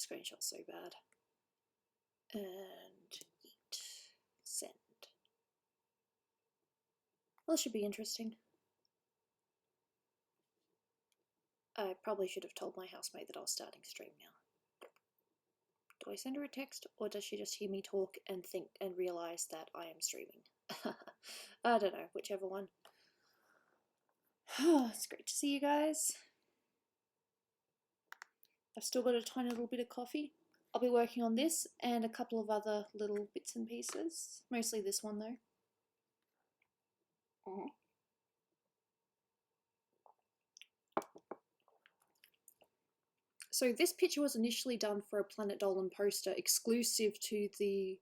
screenshot so bad. And eat. Send. Well, this should be interesting. I probably should have told my housemate that I was starting stream now. Do I send her a text, or does she just hear me talk and think and realise that I am streaming? I don't know, whichever one. It's great to see you guys. I've still got a tiny little bit of coffee. I'll be working on this and a couple of other little bits and pieces. Mostly this one though. So this picture was initially done for a Planet Dolan poster exclusive to the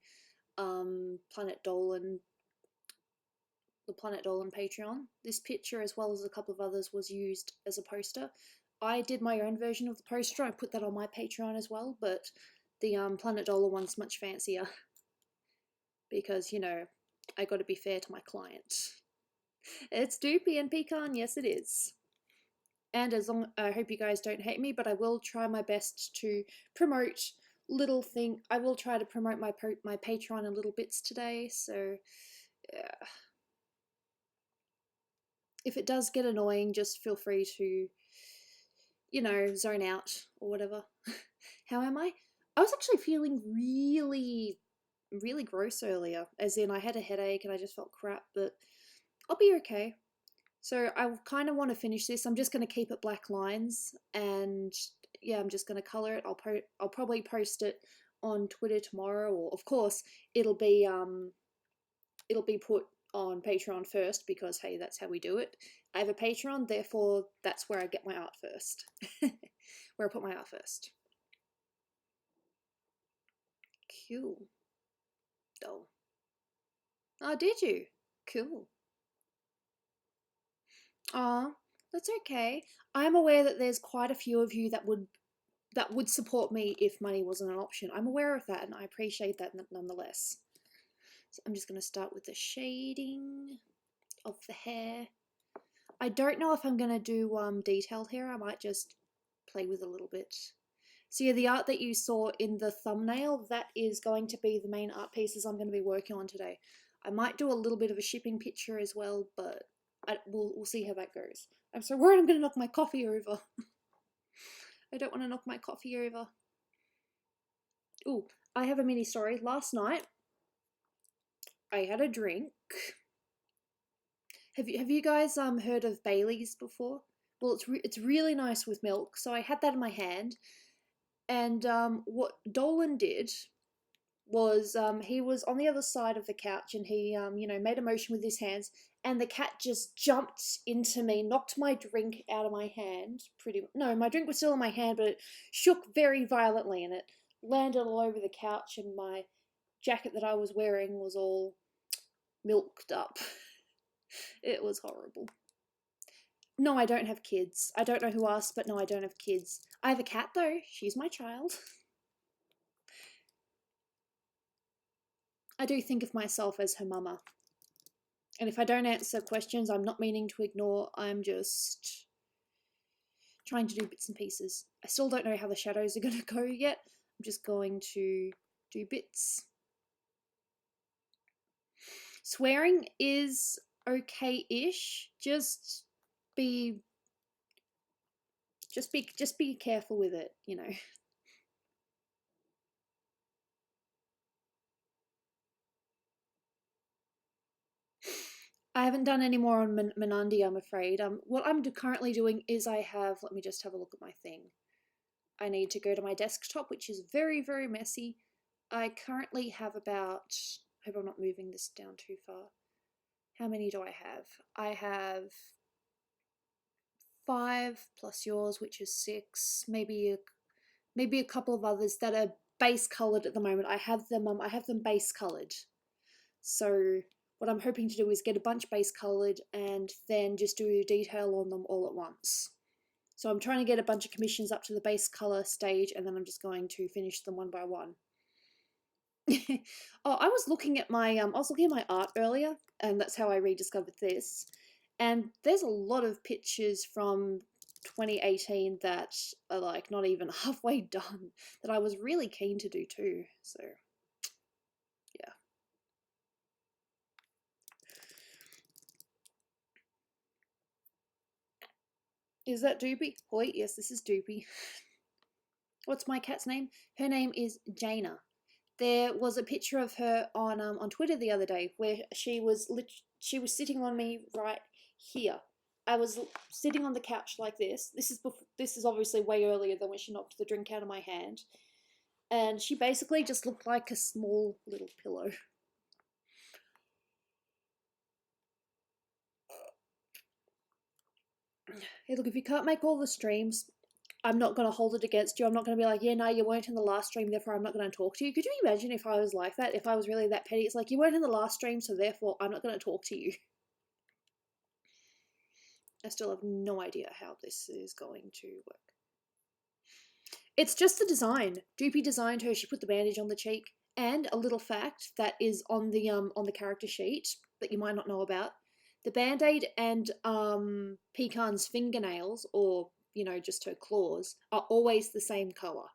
Planet Dolan Patreon. This picture, as well as a couple of others, was used as a poster. I did my own version of the poster. I put that on my Patreon as well, but the Planet Dolan one's much fancier because, you know, I got to be fair to my client. It's Doopy and Pecan, yes it is. And as long, I hope you guys don't hate me, but I will try my best to promote I will try to promote my Patreon in little bits today, so yeah. If it does get annoying, just feel free to, you know, zone out or whatever. How am I? I was actually feeling really gross earlier, as in I had a headache and I just felt crap, but I'll be okay. So I kind of want to finish this. I'm just going to keep it black lines, and yeah, I'm just going to color it. I'll probably post it on Twitter tomorrow, or of course it'll be put on Patreon first because hey, that's how we do it. I have a Patreon, therefore that's where I get my art first. Where I put my art first. Cool. Oh. Oh, did you? Cool. Aw, that's okay. I'm aware that there's quite a few of you that would support me if money wasn't an option. I'm aware of that and I appreciate that nonetheless. So I'm just going to start with the shading of the hair. I don't know if I'm going to do detailed hair. I might just play with a little bit. So yeah, the art that you saw in the thumbnail, that is going to be the main art pieces I'm going to be working on today. I might do a little bit of a shipping picture as well, but we'll see how that goes. I'm so worried I'm going to knock my coffee over. I don't want to knock my coffee over. Ooh, I have a mini story. Last night, I had a drink. Have you guys heard of Bailey's before? Well, it's really nice with milk. So I had that in my hand, and what Dolan did was he was on the other side of the couch, and he you know, made a motion with his hands, and the cat just jumped into me, knocked my drink out of my hand. No, my drink was still in my hand, but it shook very violently, and it landed all over the couch, and my jacket that I was wearing was all milked up. It was horrible. No, I don't have kids. I don't know who asked, but no, I don't have kids. I have a cat though. She's my child. I do think of myself as her mama. And if I don't answer questions, I'm not meaning to ignore, I'm just trying to do bits and pieces. I still don't know how the shadows are going to go yet. I'm just going to do bits. Swearing is okay-ish. Just be careful with it, you know. I haven't done any more on Menandi, I'm afraid. What I'm currently doing is I have, let me just have a look at my thing. I need to go to my desktop, which is very, very messy. I currently have about, I hope I'm not moving this down too far. How many do I have? I have 5 plus yours, which is 6. Maybe a couple of others that are base colored at the moment. I have them base colored. So what I'm hoping to do is get a bunch base colored and then just do a detail on them all at once. So I'm trying to get a bunch of commissions up to the base color stage, and then I'm just going to finish them one by one. Oh, I was looking at my art earlier, and that's how I rediscovered this. And there's a lot of pictures from 2018 that are like not even halfway done that I was really keen to do too. So yeah. Is that Doopy? Hoi, yes, this is Doopy. What's my cat's name? Her name is Jaina. There was a picture of her on Twitter the other day where she was sitting on me right here. I was sitting on the couch like this. This is obviously way earlier than when she knocked the drink out of my hand, and she basically just looked like a small little pillow. Hey, look, if you can't make all the streams, I'm not going to hold it against you. I'm not going to be like, yeah, no, you weren't in the last stream, therefore I'm not going to talk to you. Could you imagine if I was like that? If I was really that petty? It's like, you weren't in the last stream, so therefore I'm not going to talk to you. I still have no idea how this is going to work. It's just the design. Doopy designed her. She put the bandage on the cheek. And a little fact that is on the character sheet that you might not know about: the band-aid and Pecan's fingernails, or just her claws, are always the same color.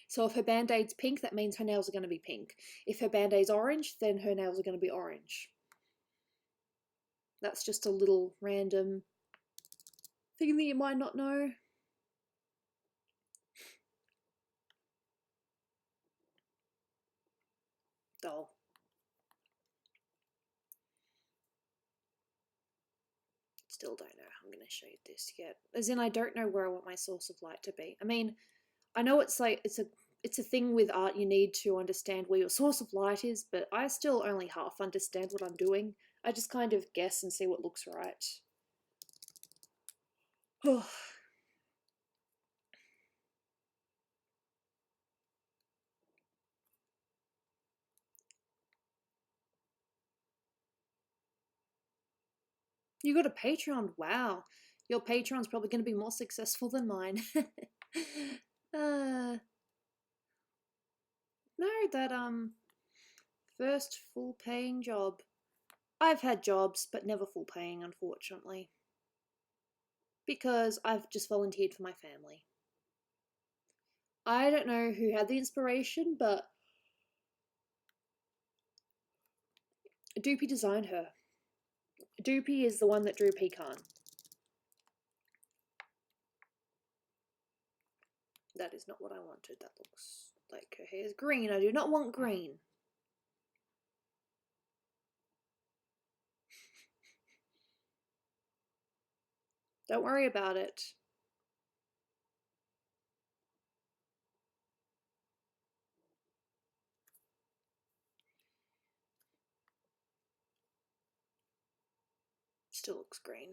So if her band-aid's pink, that means her nails are going to be pink. If her band-aid's orange, then her nails are going to be orange. That's just a little random thing that you might not know. Oh. Still don't know how I'm going to shade this yet. As in, I don't know where I want my source of light to be. I mean, I know it's like it's a thing with art. You need to understand where your source of light is, but I still only half understand what I'm doing. I just kind of guess and see what looks right. Oh. You got a Patreon? Wow. Your Patreon's probably going to be more successful than mine. No, that first full paying job. I've had jobs, but never full paying, unfortunately. Because I've just volunteered for my family. I don't know who had the inspiration, but Doopy designed her. Doopy is the one that drew Pecan. That is not what I wanted. That looks like her hair is green. I do not want green. Don't worry about it. Still looks green.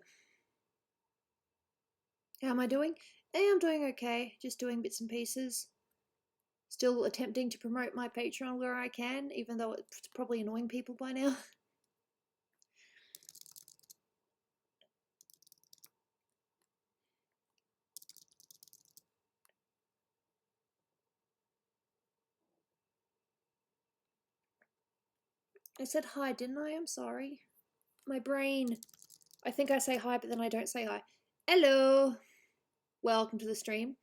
How am I doing? I'm doing okay. Just doing bits and pieces. Still attempting to promote my Patreon where I can, even though it's probably annoying people by now. I said hi, didn't I? I'm sorry. My brain. I think I say hi, but then I don't say hi. Hello. Welcome to the stream.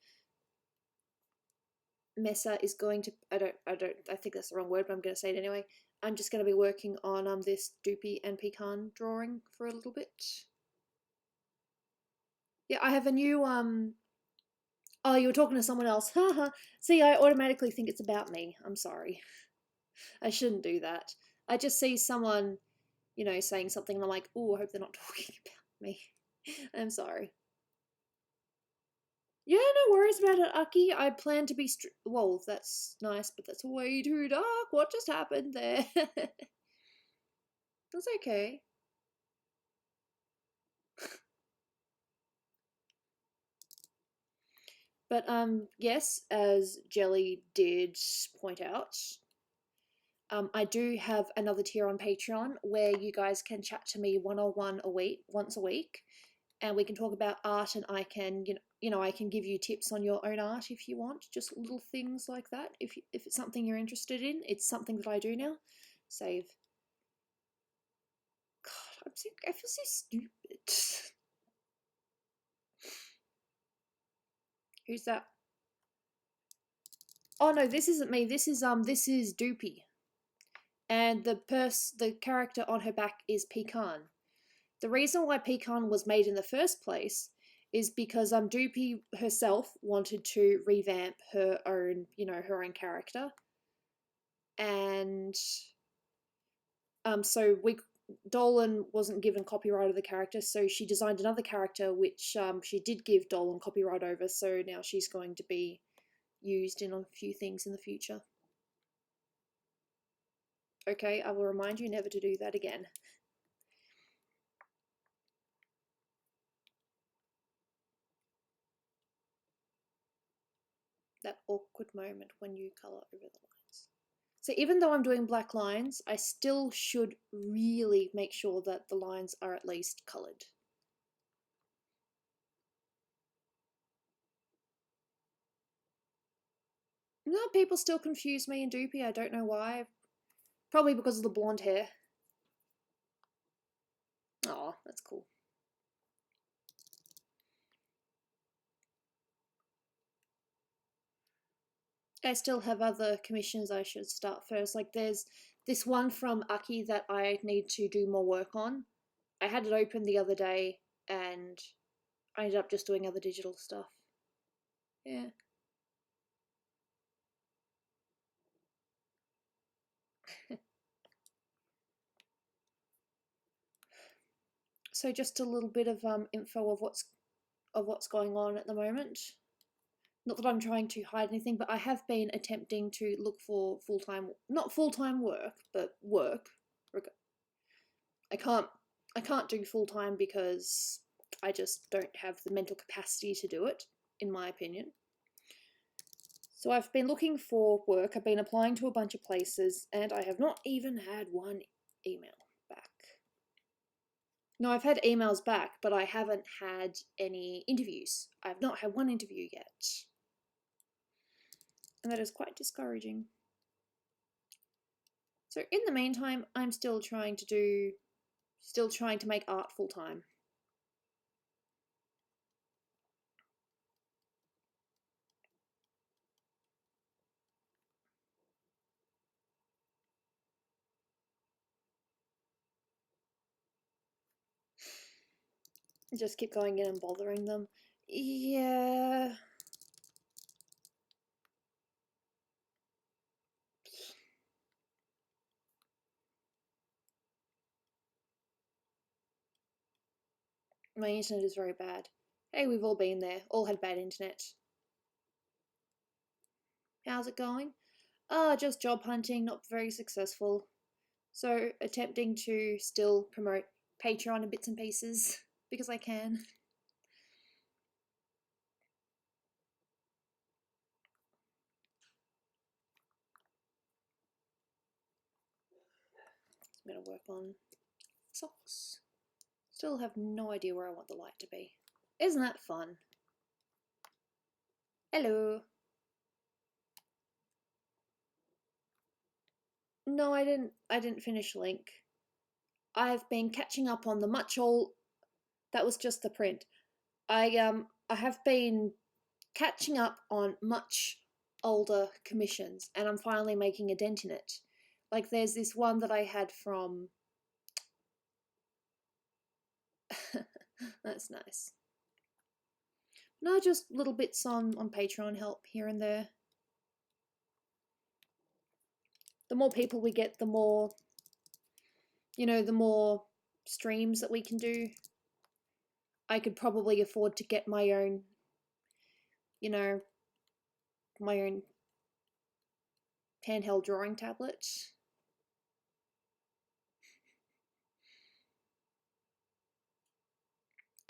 Mesa is going to, I think that's the wrong word, but I'm going to say it anyway. I'm just going to be working on this Doopy and Pecan drawing for a little bit. Yeah, I have a new, oh, you were talking to someone else. Haha. See, I automatically think it's about me. I'm sorry. I shouldn't do that. I just see someone, saying something and I'm like, oh, I hope they're not talking about me. I'm sorry. Yeah, no worries about it, Aki. I plan to be well, that's nice, but that's way too dark. What just happened there? That's okay. But yes, as Jelly did point out, I do have another tier on Patreon where you guys can chat to me one-on-one once a week, and we can talk about art, and I can, I can give you tips on your own art if you want, just little things like that. If it's something you're interested in, it's something that I do now. Save. God, I feel so stupid. Who's that? Oh no, this isn't me. This is Doopy. And the character on her back is Pecan. The reason why Pecan was made in the first place is because Doopy herself wanted to revamp her own, her own character. And so Dolan wasn't given copyright of the character, so she designed another character which she did give Dolan copyright over, so now she's going to be used in a few things in the future. Okay, I will remind you never to do that again. That awkward moment when you colour over the lines. So even though I'm doing black lines, I still should really make sure that the lines are at least coloured. No, people still confuse me and Doopy. I don't know why. Probably because of the blonde hair. Oh, that's cool. I still have other commissions I should start first. Like there's this one from Aki that I need to do more work on. I had it open the other day and I ended up just doing other digital stuff. Yeah. So just a little bit of info of what's going on at the moment. Not that I'm trying to hide anything, but I have been attempting to look for not full-time work, but work. I can't do full-time because I just don't have the mental capacity to do it, in my opinion. So I've been looking for work, I've been applying to a bunch of places, and I have not even had one email back. No, I've had emails back, but I haven't had any interviews. I've not had one interview yet. And that is quite discouraging. So in the meantime, I'm still trying to make art full time. Just keep going in and bothering them. Yeah. My internet is very bad. Hey, we've all been there. All had bad internet. How's it going? Just job hunting, not very successful. So attempting to still promote Patreon in bits and pieces because I can. I'm gonna work on socks. Still have no idea where I want the light to be. Isn't that fun? Hello. No, I didn't finish Link. I've been catching up on the much old. That was just the print. I have been catching up on much older commissions, and I'm finally making a dent in it. Like there's this one that I had from. That's nice. No, just little bits on Patreon help here and there. The more people we get, the more, the more streams that we can do. I could probably afford to get my own, my own handheld drawing tablet.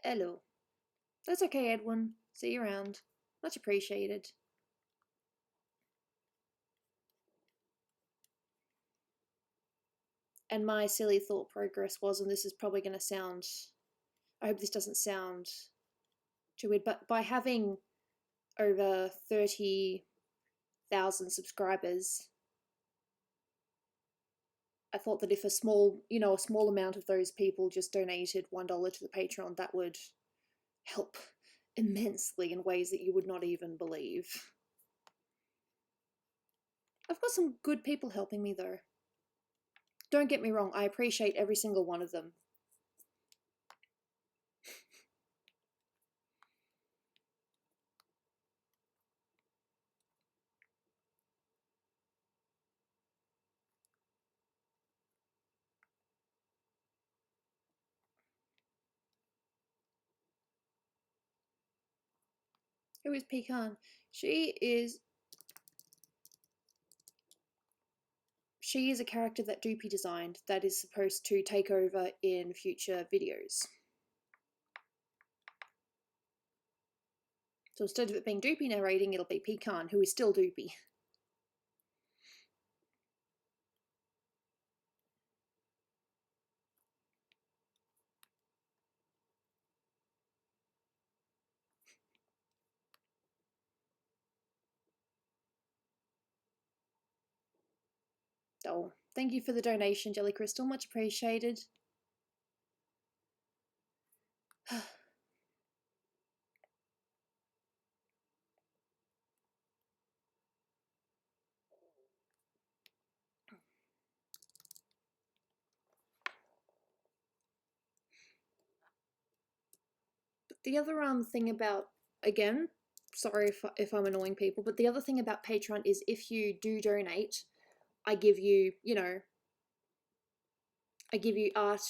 Hello. That's okay, Edwin. See you around. Much appreciated. And my silly thought progress was, and this is probably going to sound, I hope this doesn't sound too weird, but by having over 30,000 subscribers, I thought that if a small amount of those people just donated $1 to the Patreon, that would help immensely in ways that you would not even believe. I've got some good people helping me though. Don't get me wrong, I appreciate every single one of them. Who is Pecan? She is a character that Doopy designed that is supposed to take over in future videos. So instead of it being Doopy narrating, it'll be Pecan, who is still Doopy. Oh, thank you for the donation, Jelly Crystal. Much appreciated. But the other thing about, again, sorry if I'm annoying people, but the other thing about Patreon is if you do donate, I give you, I give you art,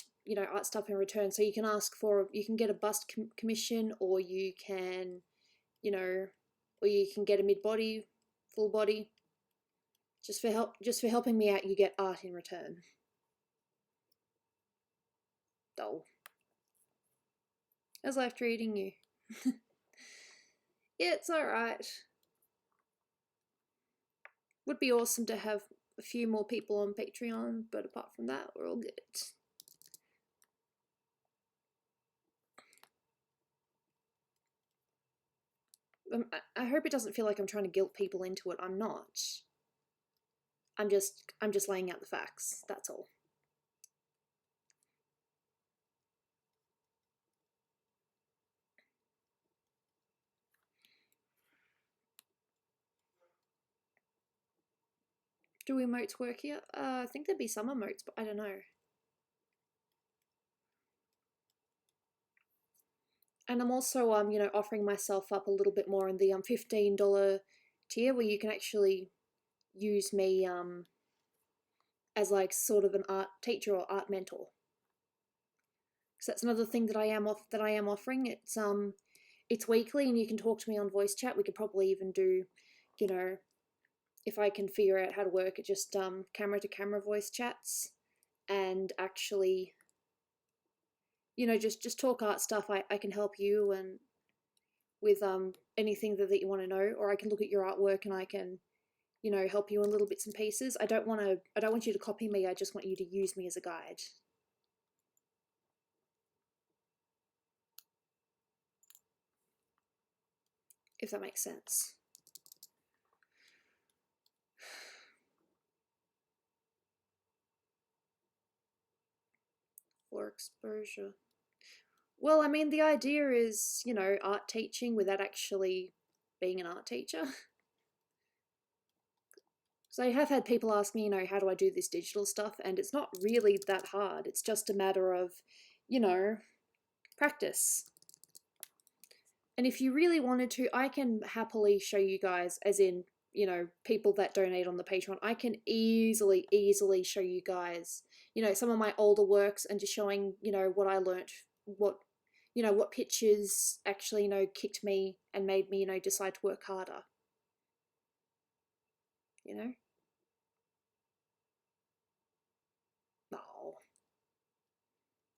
art stuff in return. So you can ask for, you can get a bust commission, or you can, or you can get a mid body, full body. Just for helping me out, you get art in return. Oh, how's life treating you? Yeah, it's alright. Would be awesome to have a few more people on Patreon, but apart from that, we're all good. I hope it doesn't feel like I'm trying to guilt people into it. I'm not. I'm just laying out the facts. That's all. Do emotes work here? I think there'd be some emotes, but I don't know. And I'm also offering myself up a little bit more in the $15 tier, where you can actually use me as like sort of an art teacher or art mentor. So that's another thing that I am offering. It's weekly, and you can talk to me on voice chat. We could probably even do, if I can figure out how to work it, just camera to camera voice chats, and actually, just talk art stuff. I can help you and with anything that you want to know, or I can look at your artwork and I can, help you in little bits and pieces. I don't want you to copy me. I just want you to use me as a guide. If that makes sense. For exposure. Well, I mean, the idea is, art teaching without actually being an art teacher. So I have had people ask me, how do I do this digital stuff? And it's not really that hard. It's just a matter of, practice. And if you really wanted to, I can happily show you guys, as in, people that donate on the Patreon, I can easily show you guys, some of my older works, and just showing, what I learnt, what pictures actually, kicked me and made me, decide to work harder. Oh.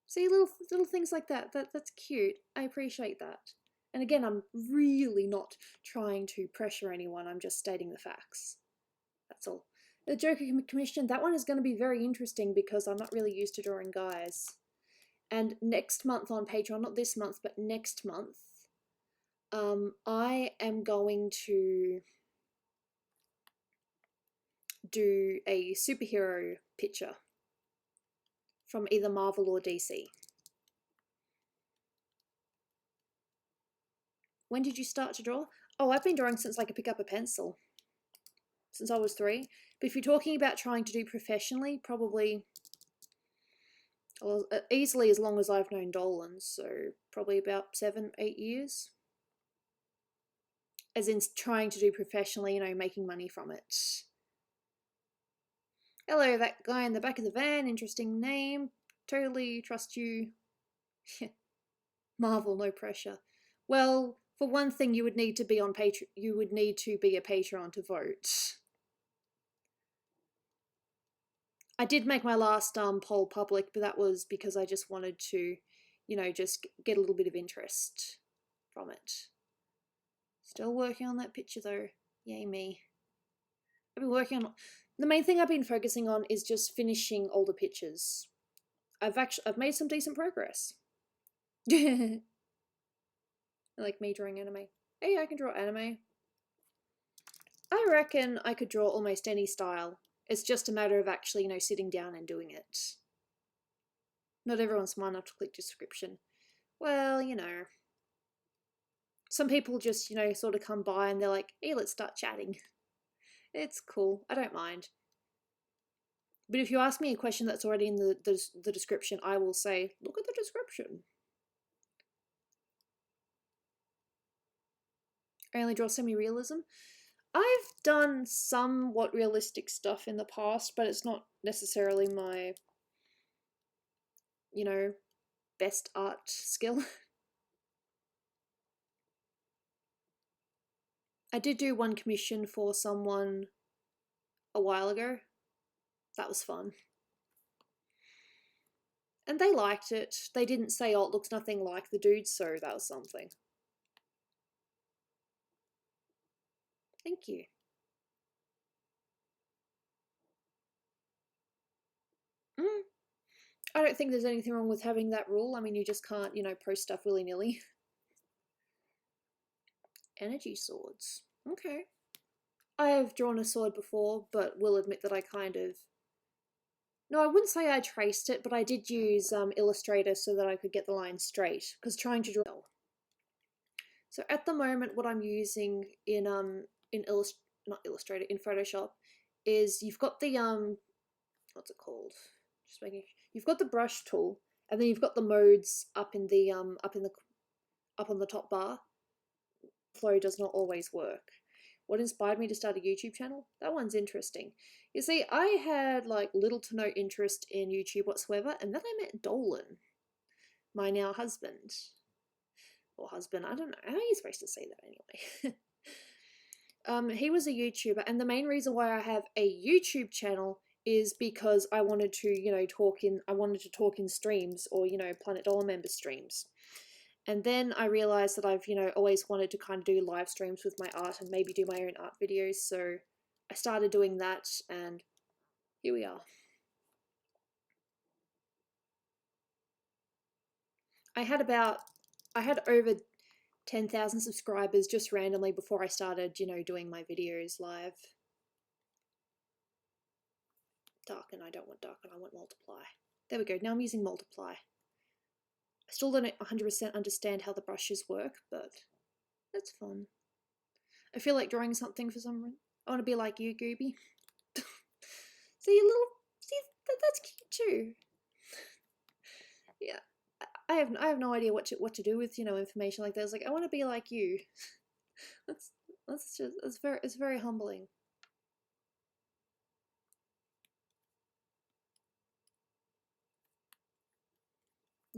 See, little things like that. That's cute. I appreciate that. And again, I'm really not trying to pressure anyone. I'm just stating the facts. That's all. The Joker Commission, that one is going to be very interesting because I'm not really used to drawing guys. And next month on Patreon, not this month, but next month, I am going to do a superhero picture from either Marvel or DC. When did you start to draw? Oh, I've been drawing since I could pick up a pencil. Since I was 3. But if you're talking about trying to do professionally, probably easily as long as I've known Dolan, so probably about 7, 8 years. As in trying to do professionally, you know, making money from it. Hello, that guy in the back of the van, interesting name. Totally trust you. Marvel, no pressure. Well, for one thing, you would need to be on Patreon. You would need to be a Patreon to vote. I did make my last poll public, but that was because I just wanted to, you know, just get a little bit of interest from it. Still working on that picture though. Yay me. I've been working on... The main thing I've been focusing on is just finishing all the pictures. I've made some decent progress. Like me drawing anime. Hey, I can draw anime. I reckon I could draw almost any style. It's just a matter of actually, you know, sitting down and doing it. Not everyone's smart enough to click description. Well, you know. Some people just, you know, sort of come by and they're like, hey, let's start chatting. It's cool. I don't mind. But if you ask me a question that's already in the description, I will say, look at the description. I only draw semi-realism. I've done somewhat realistic stuff in the past, but it's not necessarily my, you know, best art skill. I did do one commission for someone a while ago. That was fun. And they liked it. They didn't say, oh, it looks nothing like the dude, so that was something. Thank you. I don't think there's anything wrong with having that rule. I mean, you just can't, you know, post stuff willy-nilly. Energy swords. Okay. I have drawn a sword before, but will admit that I kind of... No, I wouldn't say I traced it, but I did use Illustrator so that I could get the lines straight, because trying to draw... So at the moment, what I'm using in not Illustrator, in Photoshop, is you've got the what's it called? Just making... You've got the brush tool, and then you've got the modes up on the top bar. Flow does not always work. What inspired me to start a YouTube channel? That one's interesting. You see, I had like little to no interest in YouTube whatsoever, and then I met Dolan, my now husband. Or husband, I don't know. How are you supposed to say that anyway? He was a YouTuber, and the main reason why I have a YouTube channel is because I wanted to, you know, talk in streams, or, you know, Planet Dolan member streams. And then I realized that I've, you know, always wanted to kind of do live streams with my art and maybe do my own art videos. So I started doing that, and here we are. I had over 10,000 subscribers just randomly before I started, you know, doing my videos live. Darken, I don't want darken, I want multiply. There we go, now I'm using multiply. I still don't 100% understand how the brushes work, but that's fun. I feel like drawing something for some reason. I want to be like you, Gooby. See, that's cute too. Yeah, I have no idea what to do with, you know, information like that. It's like, I want to be like you. It's very humbling.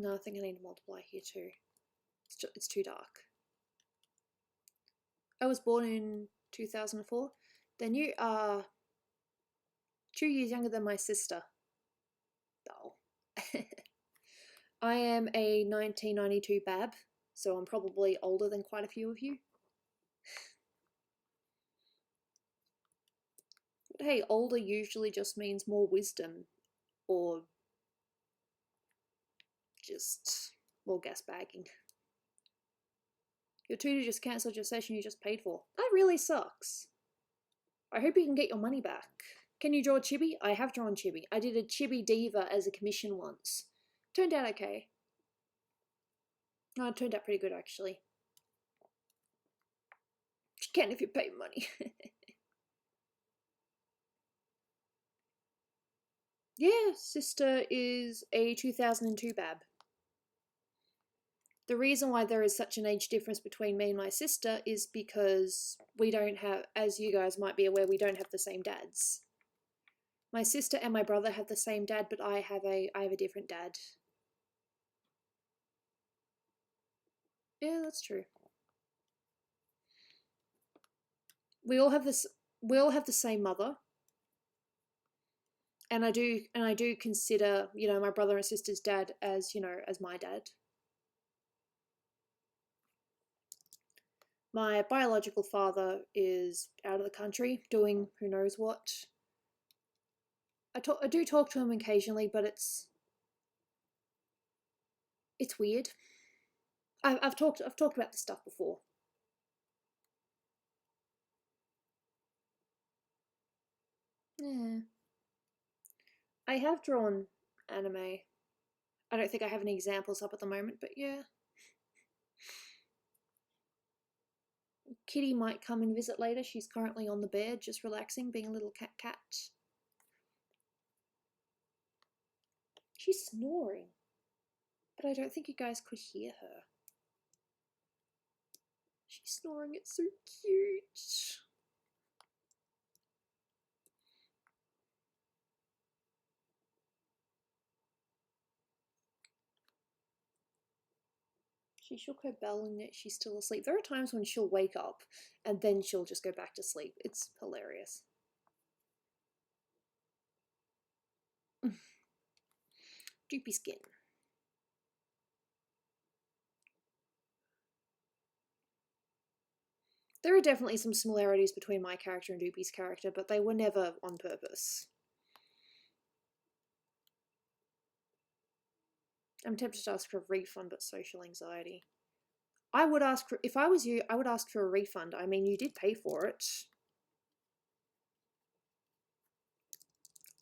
No, I think I need to multiply here too. It's too dark. I was born in 2004. Then you are 2 years younger than my sister. Oh. I am a 1992 Bab, so I'm probably older than quite a few of you. But hey, older usually just means more wisdom, or just more gas bagging. Your tutor just cancelled your session you just paid for. That really sucks. I hope you can get your money back. Can you draw Chibi? I have drawn Chibi. I did a Chibi Diva as a commission once. Turned out okay. No, it turned out pretty good actually. She can if you pay money. Yeah, sister is a 2002 Bab. The reason why there is such an age difference between me and my sister is because we don't have, as you guys might be aware, we don't have the same dads. My sister and my brother have the same dad, but I have a different dad. Yeah, that's true. We all have the same mother. And I do consider, my brother and sister's dad as, as my dad. My biological father is out of the country doing who knows what. I do talk to him occasionally, but it's weird. I've talked about this stuff before. Yeah. I have drawn anime. I don't think I have any examples up at the moment, but yeah. Kitty might come and visit later. She's currently on the bed, just relaxing, being a little cat. She's snoring, but I don't think you guys could hear her. She's snoring, it's so cute. She shook her bell and yet she's still asleep. There are times when she'll wake up and then she'll just go back to sleep. It's hilarious. Droopy skin. There are definitely some similarities between my character and Doopy's character, but they were never on purpose. I'm tempted to ask for a refund, but social anxiety. I would ask for, if I was you, I would ask for a refund. I mean, you did pay for it.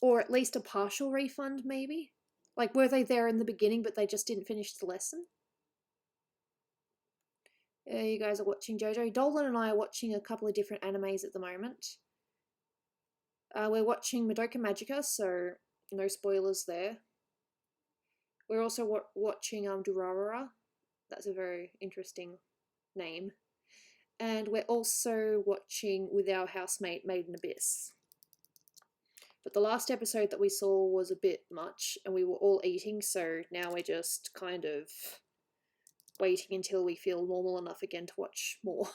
Or at least a partial refund, maybe? Like, were they there in the beginning, but they just didn't finish the lesson? You guys are watching JoJo. Dolan and I are watching a couple of different animes at the moment. We're watching Madoka Magica, so no spoilers there. We're also watching Durarara. That's a very interesting name. And we're also watching with our housemate Maiden Abyss. But the last episode that we saw was a bit much, and we were all eating, so now we're just kind of waiting until we feel normal enough again to watch more.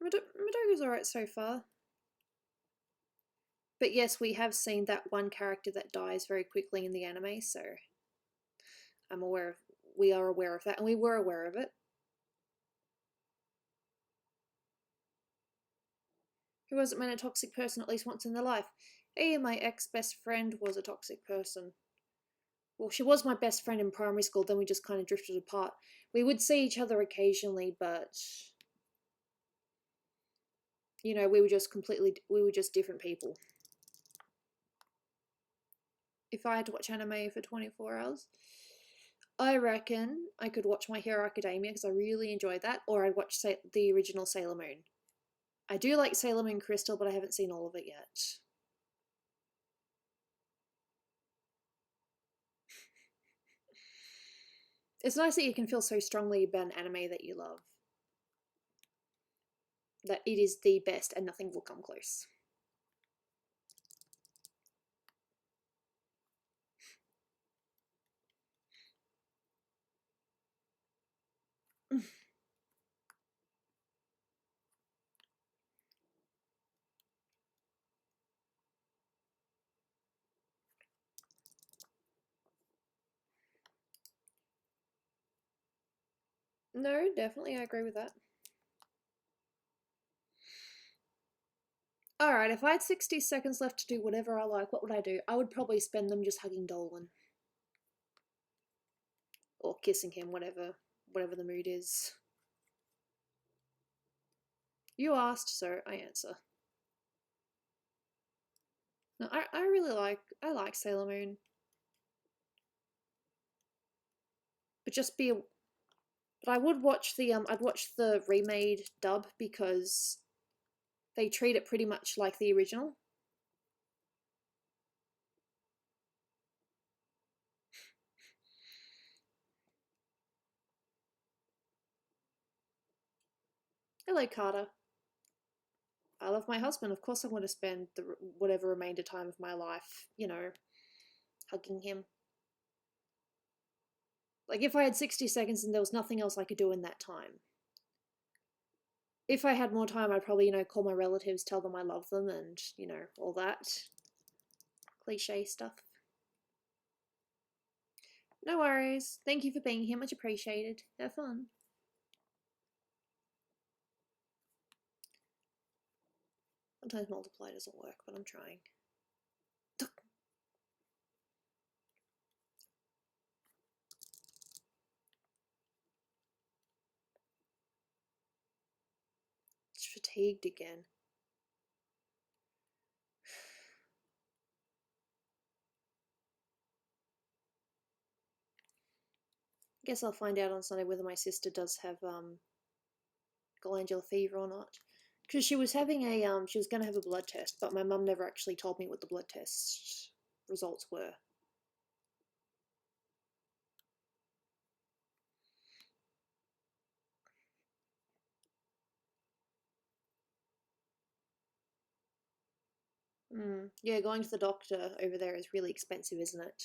Madoka's alright so far. But yes, we have seen that one character that dies very quickly in the anime, so we are aware of that, and we were aware of it. Who hasn't met a toxic person at least once in their life? Hey, my ex-best friend was a toxic person. Well, she was my best friend in primary school, then we just kind of drifted apart. We would see each other occasionally, but we were just different people. If I had to watch anime for 24 hours, I reckon I could watch My Hero Academia because I really enjoyed that, or I'd watch the original Sailor Moon. I do like Sailor Moon Crystal, but I haven't seen all of it yet. It's nice that you can feel so strongly about an anime that you love. That it is the best and nothing will come close. No, definitely, I agree with that. Alright, if I had 60 seconds left to do whatever I like, what would I do? I would probably spend them just hugging Dolan. Or kissing him, whatever the mood is. You asked, so I answer. No, I like Sailor Moon. But just be. But I would watch the I'd watch the remade dub because they treat it pretty much like the original. Hello, Carter. I love my husband. Of course, I want to spend the whatever remainder time of my life, you know, hugging him. Like if I had 60 seconds and there was nothing else I could do in that time. If I had more time, I'd probably, you know, call my relatives, tell them I love them, and, you know, all that cliche stuff. No worries. Thank you for being here. Much appreciated. Have fun. Sometimes multiply doesn't work, but I'm trying. It's fatigued again. I guess I'll find out on Sunday whether my sister does have glandular fever or not. Because she was having a she was going to have a blood test, but my mum never actually told me what the blood test results were. Yeah, going to the doctor over there is really expensive, isn't it?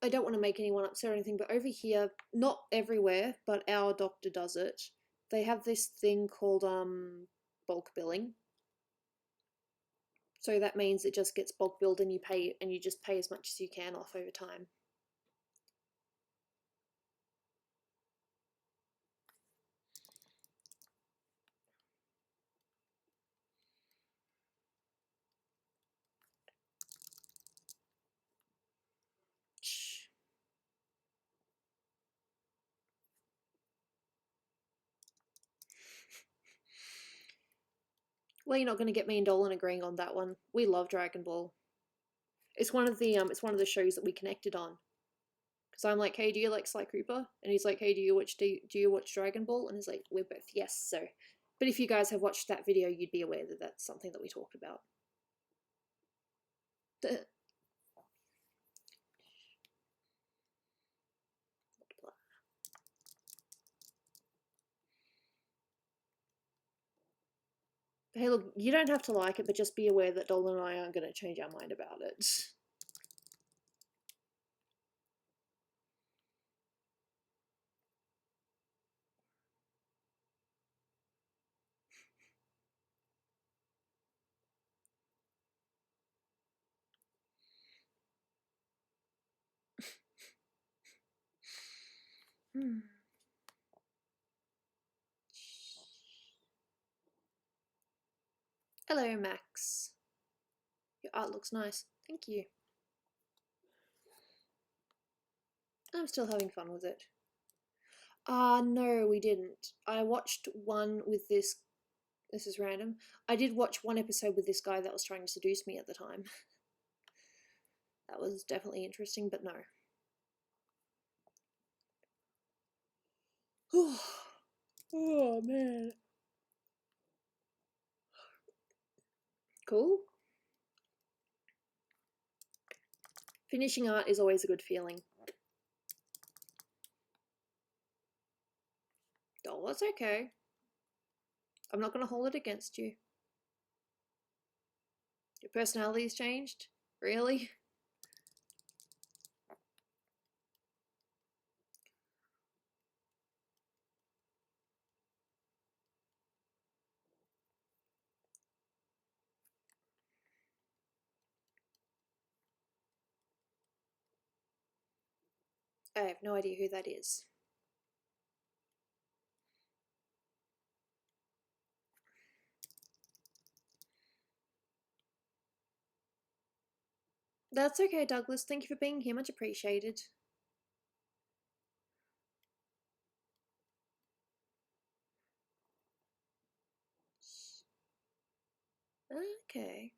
I don't want to make anyone upset or anything, but over here, not everywhere, but our doctor does it. They have this thing called bulk billing. So that means it just gets bulk billed and you just pay as much as you can off over time. Well, you're not going to get me and Dolan agreeing on that one. We love Dragon Ball. It's one of the shows that we connected on. Because I'm like, hey, do you like Sly Cooper? And he's like, hey, do you watch Dragon Ball? And he's like, we're both yes. So, but if you guys have watched that video, you'd be aware that that's something that we talked about. Hey, look, you don't have to like it, but just be aware that Dolan and I aren't going to change our mind about it. Hello, Max. Your art looks nice. Thank you. I'm still having fun with it. No, we didn't. I watched one with this. This is random. I did watch one episode with this guy that was trying to seduce me at the time. That was definitely interesting, but no. Oh man. Cool. Finishing art is always a good feeling. Oh, that's okay. I'm not going to hold it against you. Your personality's changed? Really? I have no idea who that is. That's okay, Douglas. Thank you for being here. Much appreciated. Okay.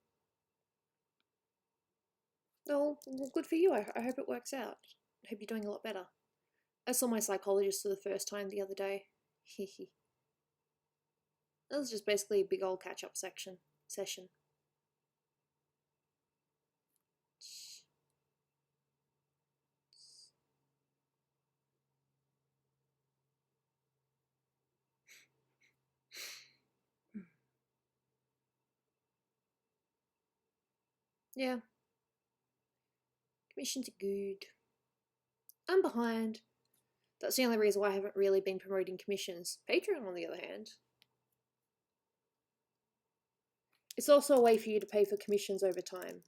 Oh, well, good for you. I hope it works out. Hope you're doing a lot better. I saw my psychologist for the first time the other day. Hehe. That was just basically a big old catch-up session. Yeah. Commissions are good. I'm behind. That's the only reason why I haven't really been promoting commissions. Patreon, on the other hand. It's also a way for you to pay for commissions over time.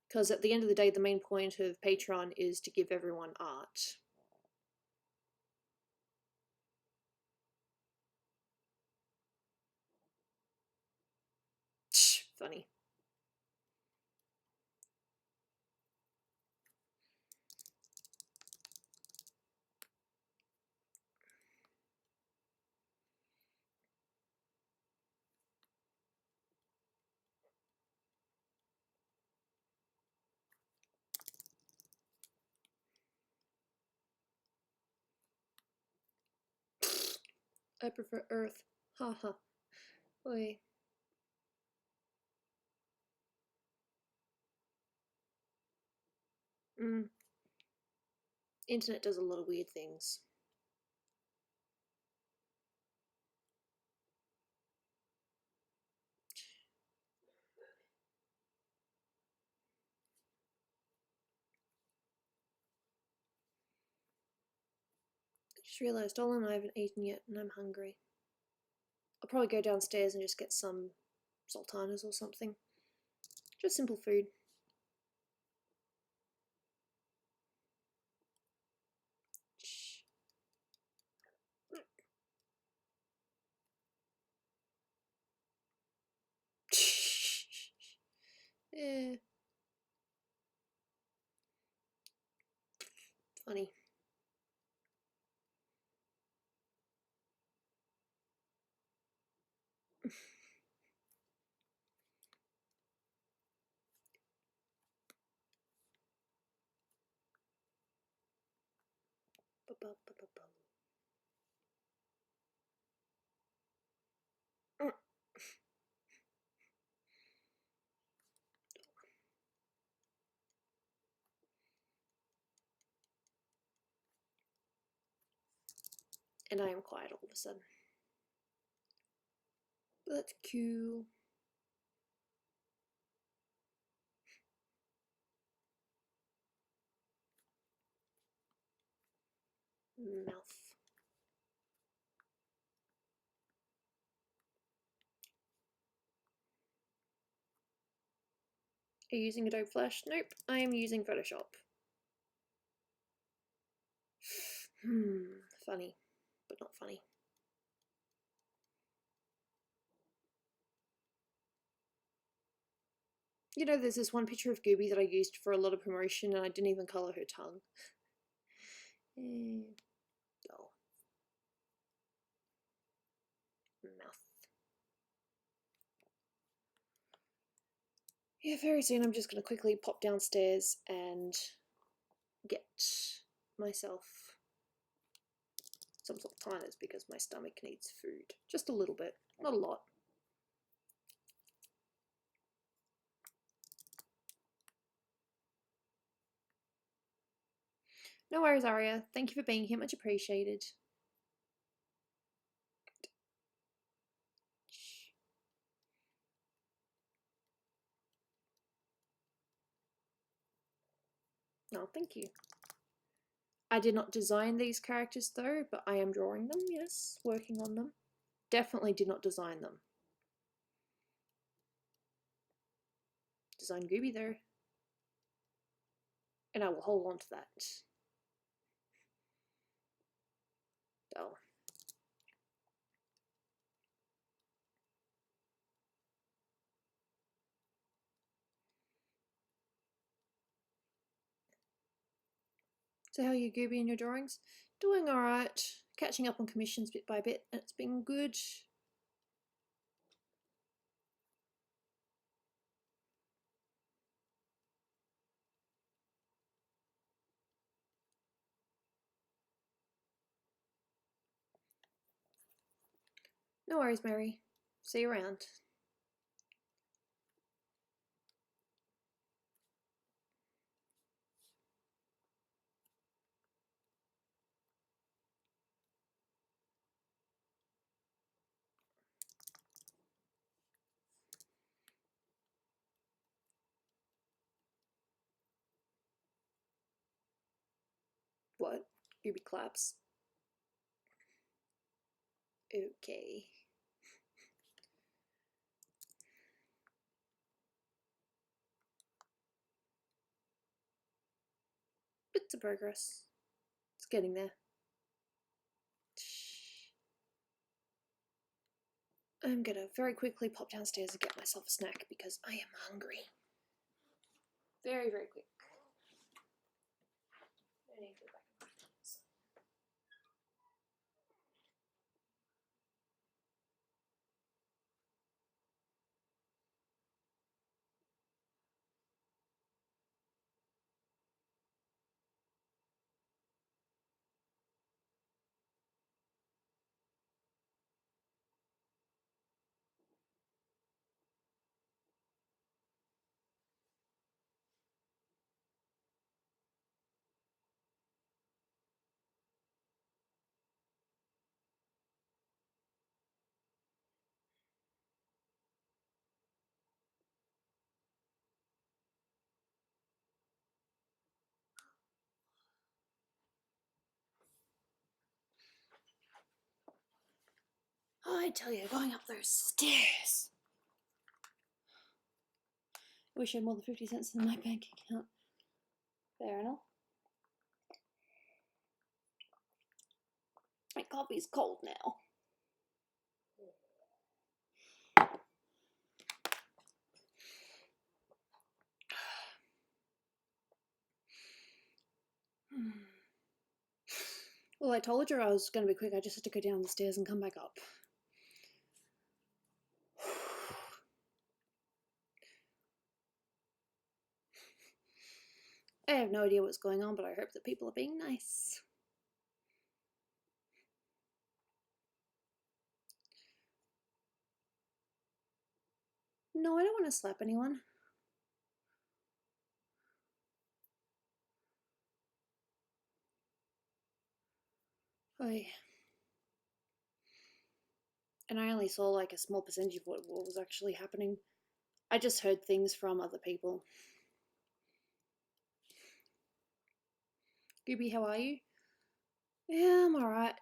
Because at the end of the day, the main point of Patreon is to give everyone art. Funny. I prefer Earth. Haha. Oi. Internet does a lot of weird things. I just realised Dolan and I haven't eaten yet and I'm hungry. I'll probably go downstairs and just get some sultanas or something. Just simple food. Eh. Funny. And I am quiet all of a sudden. But that's cool. Mouth. Are you using Adobe Flash? Nope, I am using Photoshop. Funny, but not funny. You know, there's this one picture of Gooby that I used for a lot of promotion and I didn't even colour her tongue. Oh. Mouth. Yeah, very soon I'm just going to quickly pop downstairs and get myself some sultanas because my stomach needs food. Just a little bit, not a lot. No worries, Aria. Thank you for being here. Much appreciated. No, thank you. I did not design these characters though, but I am drawing them, yes, working on them. Definitely did not design them. Design Gooby though. And I will hold on to that. Oh. So how are you, Gooby, in your drawings? Doing alright. Catching up on commissions bit by bit. It's been good. No worries, Mary. See you around. What? Gooby claps. Okay. Bits of progress. It's getting there. I'm gonna very quickly pop downstairs and get myself a snack because I am hungry. Very, very quick. I need to go back and buy things. I tell you, going up those stairs. I wish I had more than 50 cents in my bank account. Fair enough. My coffee's cold now. Well, I told you I was going to be quick. I just had to go down the stairs and come back up. I have no idea what's going on, but I hope that people are being nice. No, I don't want to slap anyone. And I only saw like a small percentage of what was actually happening. I just heard things from other people. Gooby, how are you? Yeah, I'm alright.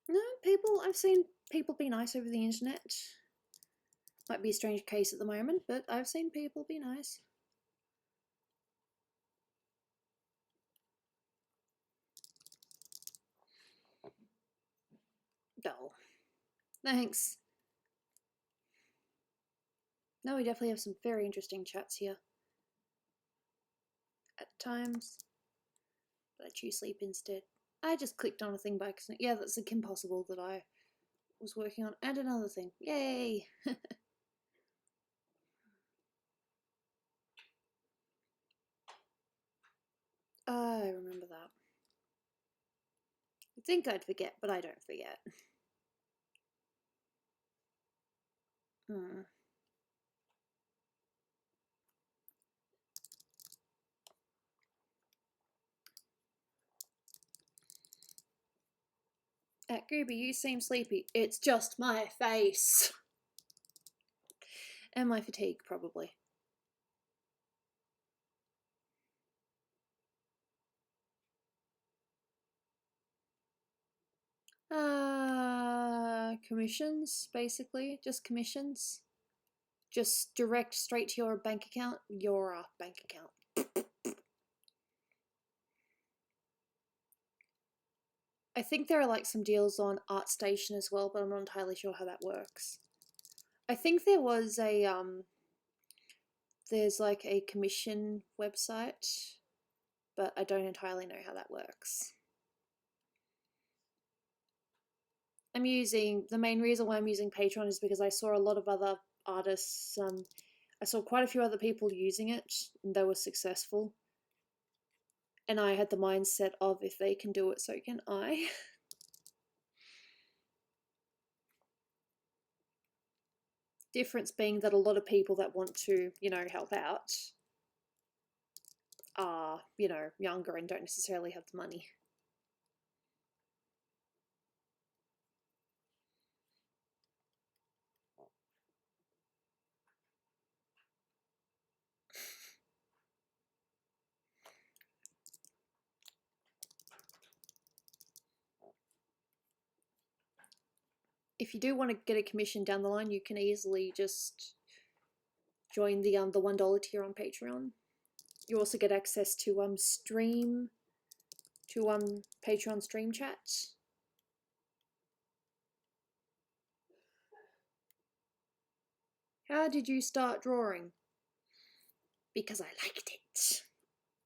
No, I've seen people be nice over the internet. Might be a strange case at the moment, but I've seen people be nice. Oh, thanks. No, we definitely have some very interesting chats here. At times. But I choose sleep instead. I just clicked on a thing by accident. Yeah, that's the Kim Possible that I was working on. And another thing. Yay! I remember that. You'd think I'd forget, but I don't forget. At Gooby, you seem sleepy. It's just my face. And my fatigue, probably. Commissions, basically. Just commissions. Just direct straight to your bank account. Your bank account. I think there are like some deals on ArtStation as well, but I'm not entirely sure how that works. I think there was a there's like a commission website, but I don't entirely know how that works. I'm using, the main reason why I'm using Patreon is because I saw a lot of other artists, I saw quite a few other people using it, and they were successful. And I had the mindset of, if they can do it, so can I. Difference being that a lot of people that want to, you know, help out are, you know, younger and don't necessarily have the money. If you do want to get a commission down the line, you can easily just join the $1 tier on Patreon. You also get access to Patreon stream chats. How did you start drawing? Because I liked it.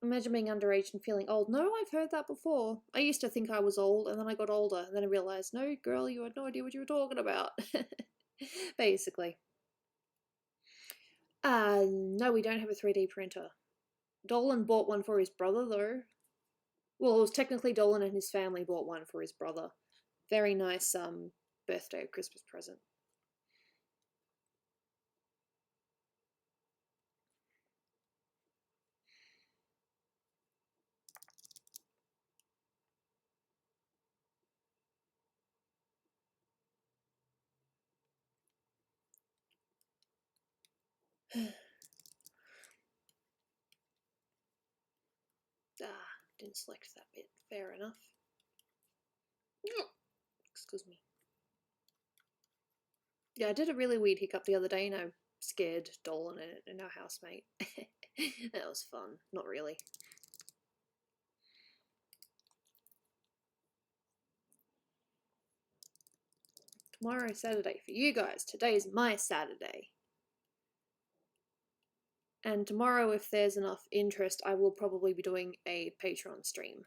Imagine being underage and feeling old. No, I've heard that before. I used to think I was old, and then I got older, and then I realized, no, girl, you had no idea what you were talking about. Basically. No, we don't have a 3D printer. Dolan bought one for his brother, though. Well, it was technically Dolan and his family bought one for his brother. Very nice, birthday or Christmas present. Didn't select that bit. Fair enough. Excuse me. Yeah, I did a really weird hiccup the other day and I scared Dolan and our housemate. That was fun. Not really. Tomorrow's Saturday for you guys. Today's my Saturday. And tomorrow, if there's enough interest, I will probably be doing a Patreon stream.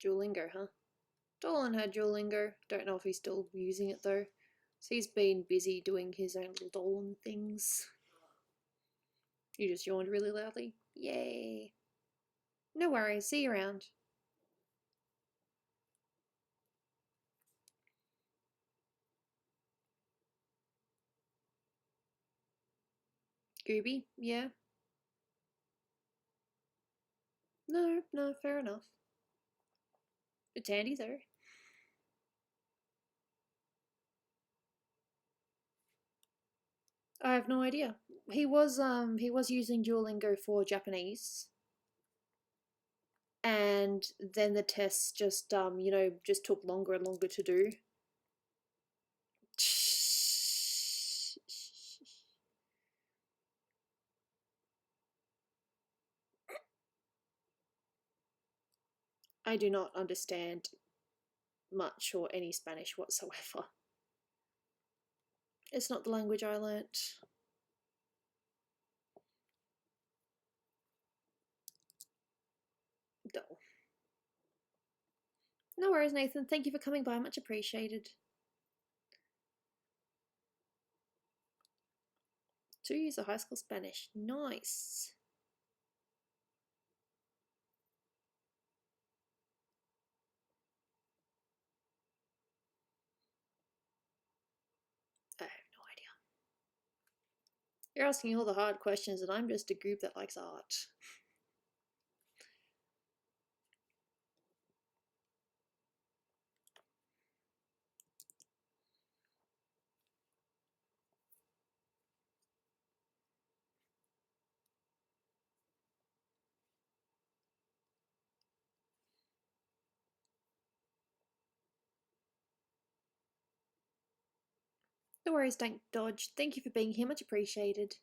Duolingo, huh? Dolan had Duolingo. Don't know if he's still using it though. So he's been busy doing his own little Dolan things. You just yawned really loudly. Yay. No worries, see you around. Gooby, yeah. No, fair enough. It's handy though. I have no idea. He was using Duolingo for Japanese. And then the tests just just took longer and longer to do. I do not understand much or any Spanish whatsoever. It's not the language I learnt. Dull. No worries, Nathan. Thank you for coming by. Much appreciated. 2 years of high school Spanish. Nice. I have no idea. You're asking all the hard questions and I'm just a group that likes art. No worries, Dank Dodge. Thank you for being here, much appreciated.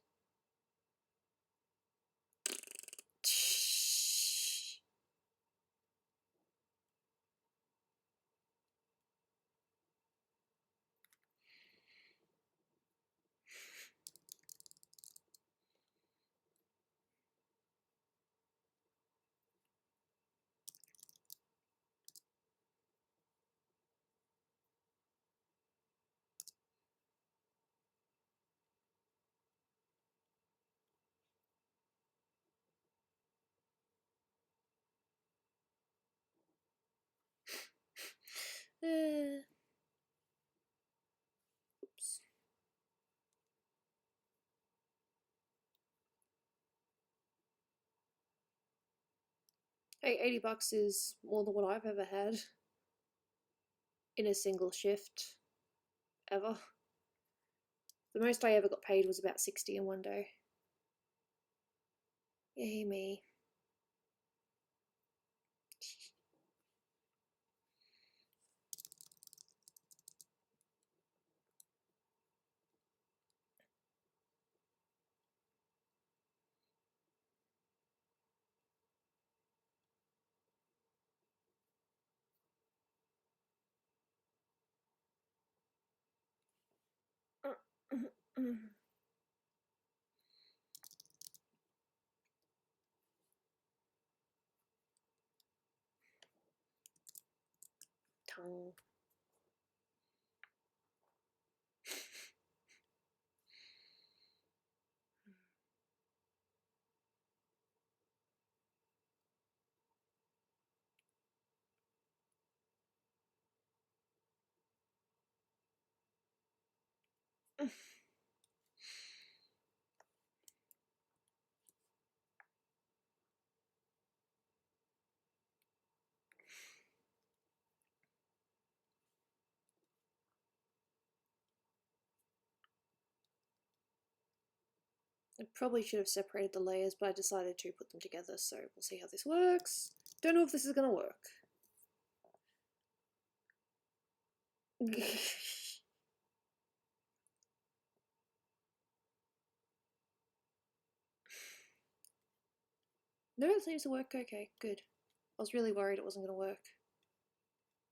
Oops. Hey, $80 is more than what I've ever had in a single shift, ever. The most I ever got paid was about 60 in one day. Yay me. Tongue. I probably should have separated the layers, but I decided to put them together, so we'll see how this works. Don't know if this is gonna work. No, it seems to work okay, good. I was really worried it wasn't gonna work.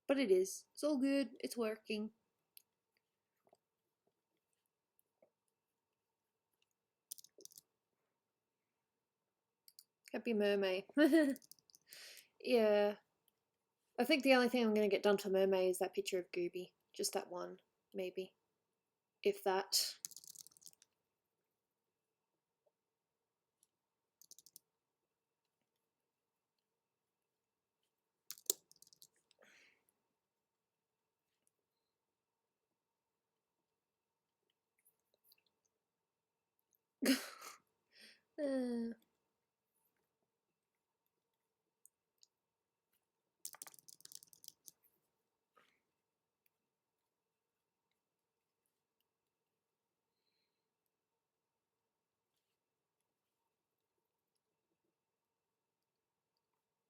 But it is. It's all good, it's working. Happy mermaid. Yeah. I think the only thing I'm going to get done for mermaid is that picture of Gooby. Just that one, maybe. If that. uh,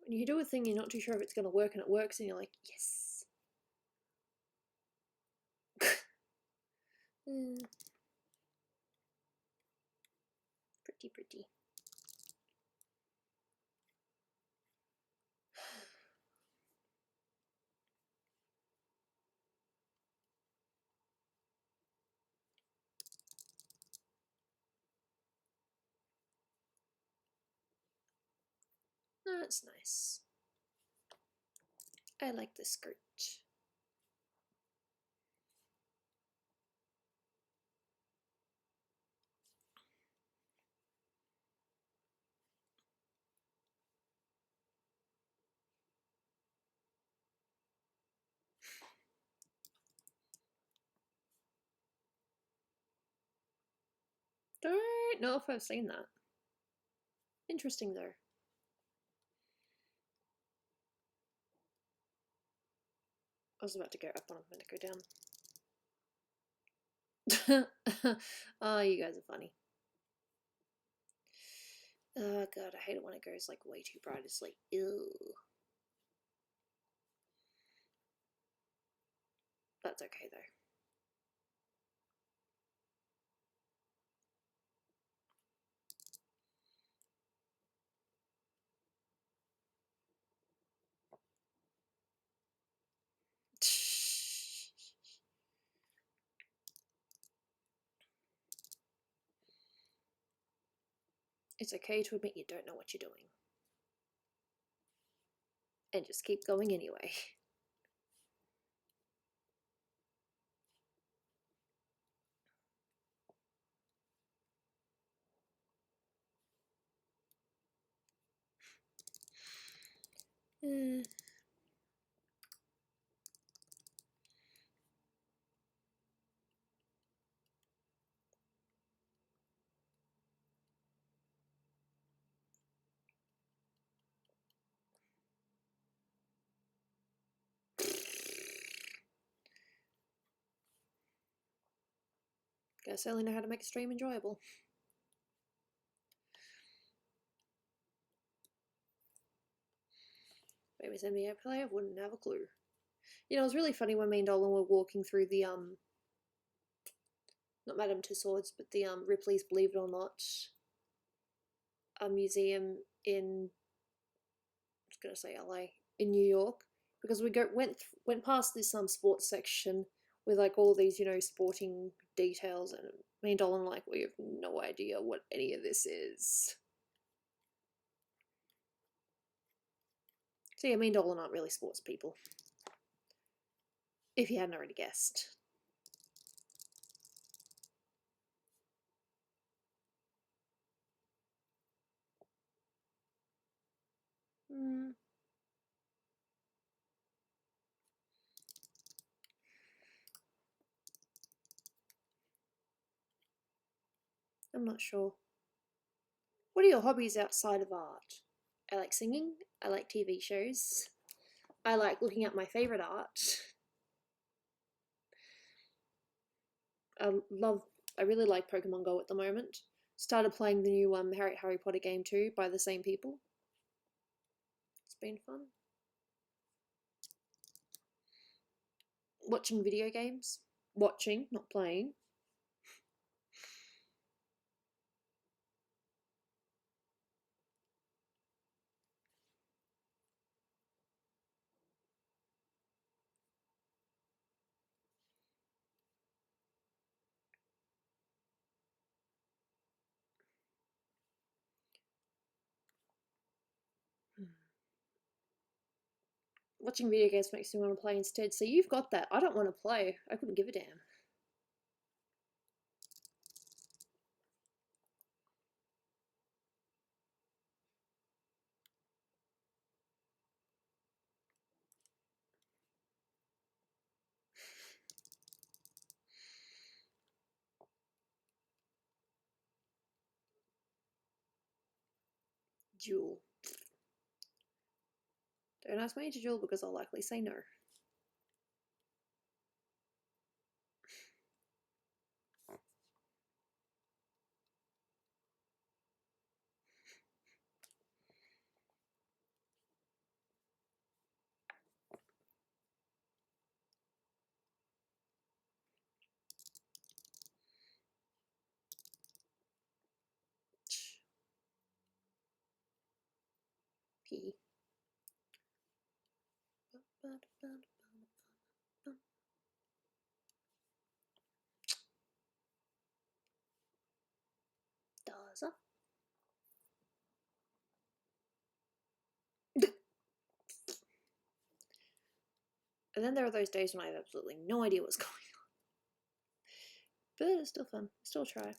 when you do a thing, you're not too sure if it's going to work, and it works, and you're like, yes. Pretty, pretty. That's nice. I like the skirt. Don't know if I've seen that. Interesting though. I was about to go up on a minute, go down. Oh, you guys are funny. Oh god, I hate it when it goes like way too bright. It's like, ew. That's okay though. It's okay to admit you don't know what you're doing. And just keep going anyway. Guess I only know how to make a stream enjoyable. Famous NBA player wouldn't have a clue. You know, it was really funny when me and Dolan were walking through the not Madame Tussauds, but the Ripley's Believe It or Not a museum in, I was gonna say LA, in New York, because we went past this sports section with like all these, you know, sporting details, and me and Dolan like, we have no idea what any of this is. So yeah, me and Dolan aren't really sports people, if you hadn't already guessed. I'm not sure. What are your hobbies outside of art? I like singing, I like TV shows, I like looking at my favourite art. I really like Pokemon Go at the moment. Started playing the new Harry Potter game too by the same people. It's been fun. Watching video games. Watching, not playing. Watching video games makes me want to play instead. So you've got that. I don't want to play. I couldn't give a damn. Duel. Don't ask me to duel because I'll likely say no. P. Does. And then there are those days when I have absolutely no idea what's going on. But it's still fun. Still try.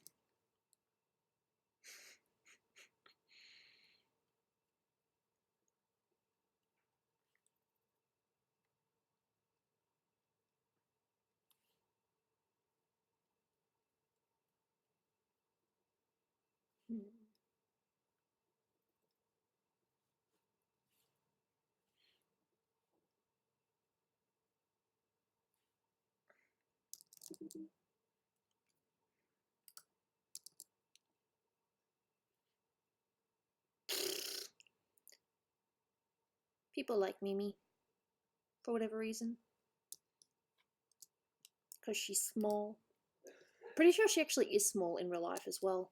People like Mimi for whatever reason. Because she's small. Pretty sure she actually is small in real life as well.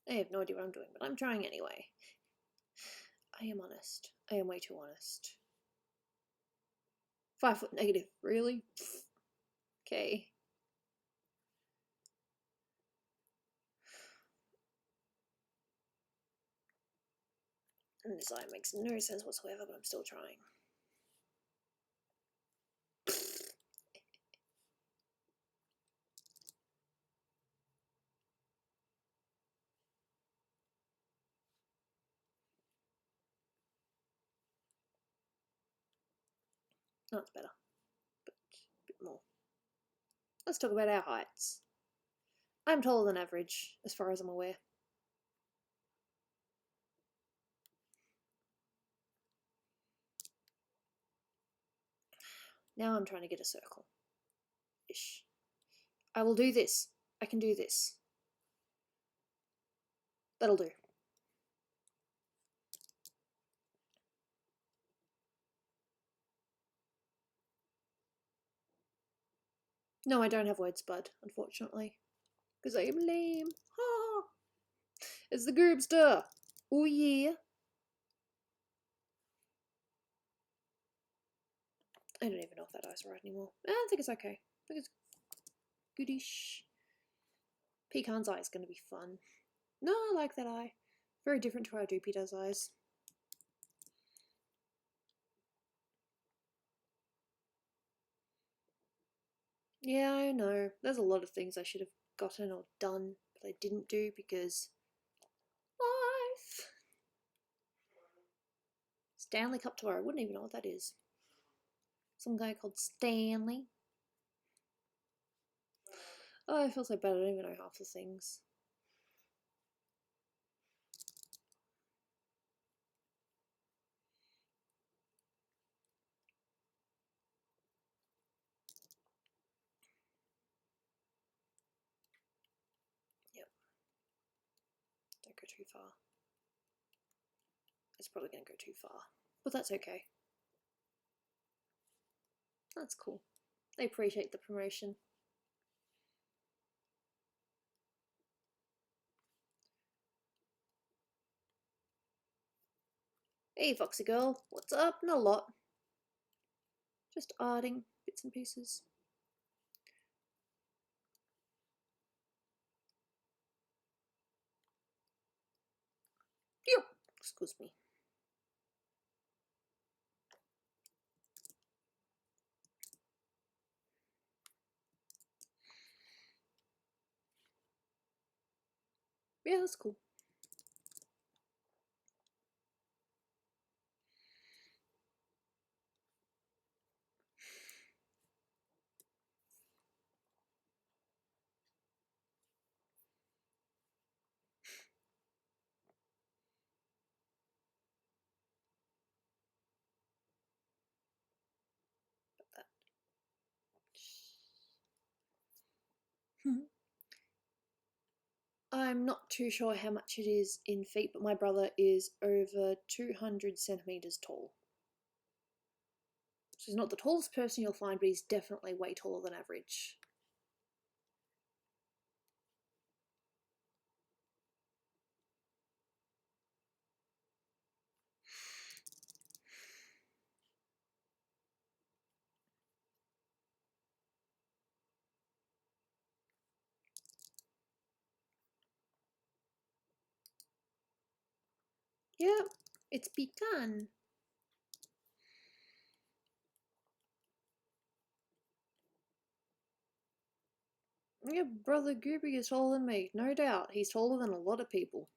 I have no idea what I'm doing, but I'm trying anyway. I am honest. I am way too honest. 5 foot negative, really? Okay. And this line makes no sense whatsoever, but I'm still trying. That's better, but a bit more. Let's talk about our heights. I'm taller than average, as far as I'm aware. Now I'm trying to get a circle. Ish. I will do this. I can do this. That'll do. No, I don't have word spud, unfortunately. Because I am lame. Ha! It's the Goobster! Oh yeah! I don't even know if that eye's right anymore. I don't think it's okay. I think it's goodish. Pecan's eye is going to be fun. No, I like that eye. Very different to how Doopy does eyes. Yeah, I know. There's a lot of things I should have gotten or done, but I didn't do because life. Stanley Cup tour. I wouldn't even know what that is. Some guy called Stanley. Oh, I feel so bad. I don't even know half the things. Yep. Don't go too far. It's probably going to go too far, but that's okay. That's cool. I appreciate the promotion. Hey, Foxy girl, what's up? Not a lot. Just adding bits and pieces. Yep. Excuse me. Yeah, that's cool. I'm not too sure how much it is in feet, but my brother is over 200 centimeters tall. So he's not the tallest person you'll find, but he's definitely way taller than average. Yep, it's pecan. Yeah, brother Gooby is taller than me, no doubt. He's taller than a lot of people.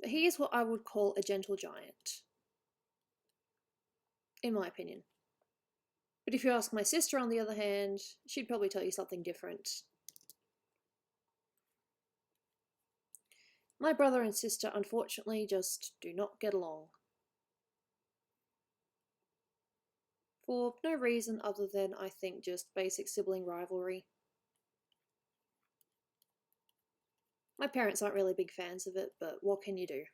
He is what I would call a gentle giant, in my opinion. But if you ask my sister, on the other hand, she'd probably tell you something different. My brother and sister, unfortunately, just do not get along. For no reason other than, I think, just basic sibling rivalry. My parents aren't really big fans of it, but what can you do?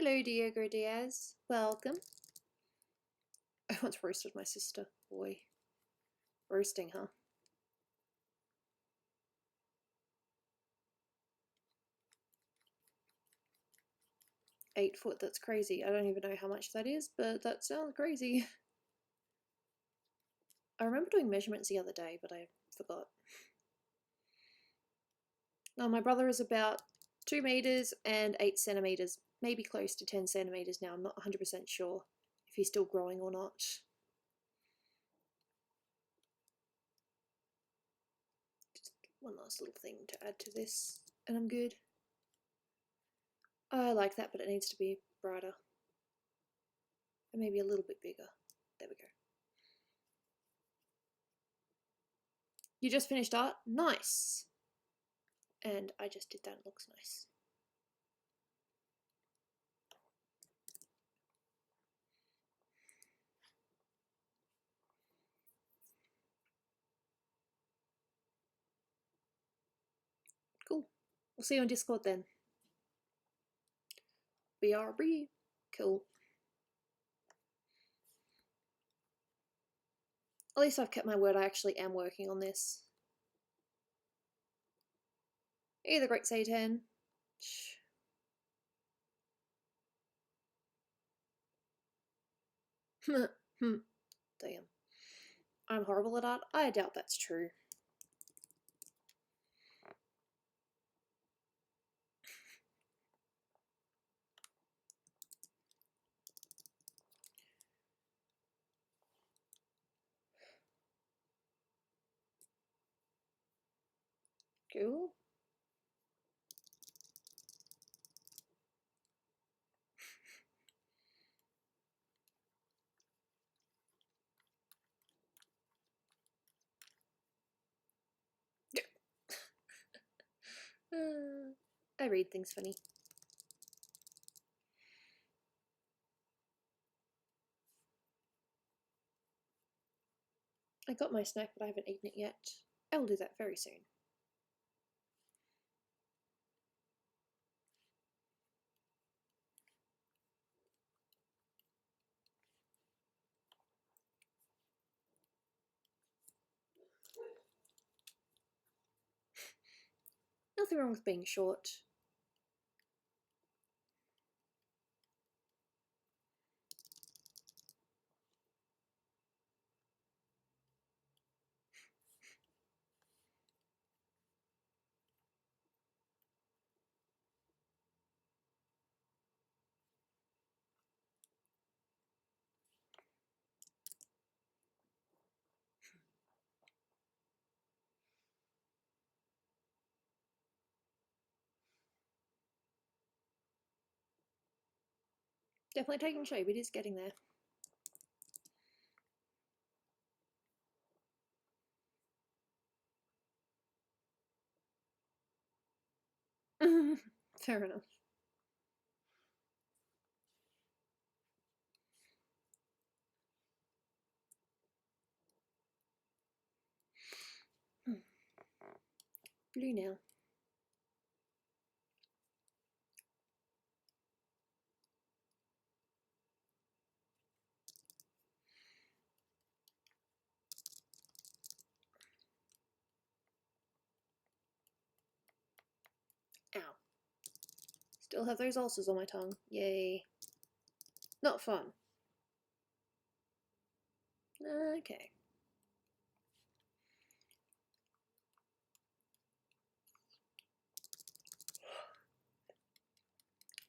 Hello, Diego Diaz. Welcome. I once roasted my sister. Boy. Roasting, huh? $8 that's crazy. I don't even know how much that is, but that sounds crazy. I remember doing measurements the other day, but I forgot. No, my brother is about 2 meters and 8 centimeters, maybe close to 10 centimeters now. I'm not 100% sure if he's still growing or not. Just one last little thing to add to this, and I'm good. I like that, but it needs to be brighter. And maybe a little bit bigger. There we go. You just finished art? Nice! And I just did that, it looks nice. Cool. We'll see you on Discord then. BRB. Cool. At least I've kept my word, I actually am working on this. Either Great Satan. Damn. I'm horrible at art? I doubt that's true. Cool. I read things funny. I got my snack, but I haven't eaten it yet. I will do that very soon. Nothing wrong with being short. Definitely taking shape, it is getting there. Fair enough. Blue now. Ow. Still have those ulcers on my tongue. Yay. Not fun. Okay.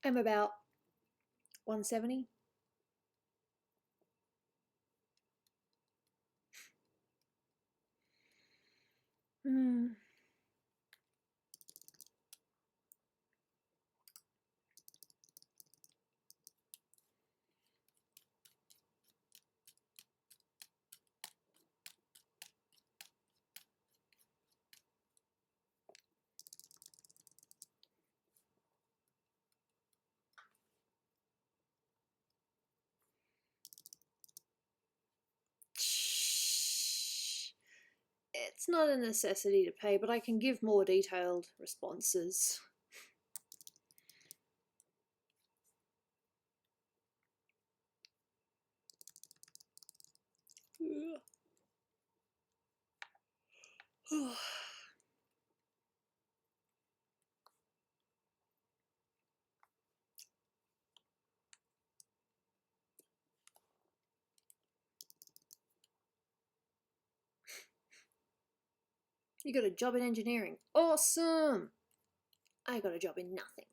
I'm about 170. It's not a necessity to pay, but I can give more detailed responses. You got a job in engineering. Awesome! I got a job in nothing.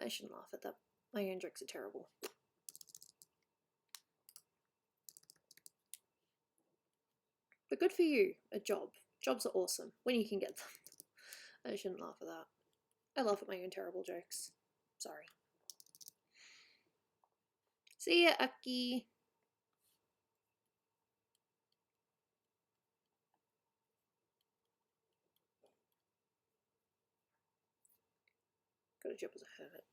I shouldn't laugh at that. My own jokes are terrible. But good for you, a job. Jobs are awesome, when you can get them. I shouldn't laugh at that. I laugh at my own terrible jokes. Sorry. See ya, Aki. Got a job as a hermit.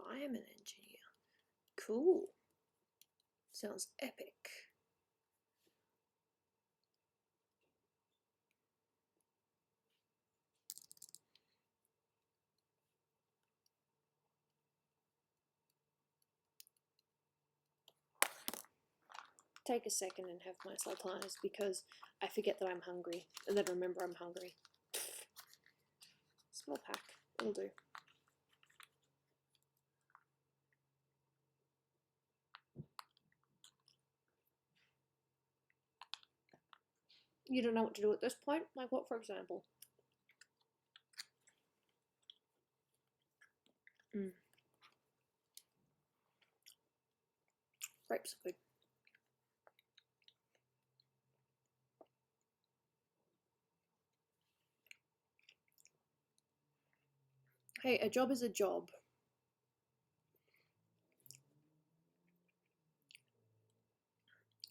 'I'm an engineer. Cool. Sounds epic. Take a second and have my sultanas because I forget that I'm hungry and then remember I'm hungry. Small pack. It'll do. You don't know what to do at this point? Like what, for example? Grapes are good. Hey, a job is a job.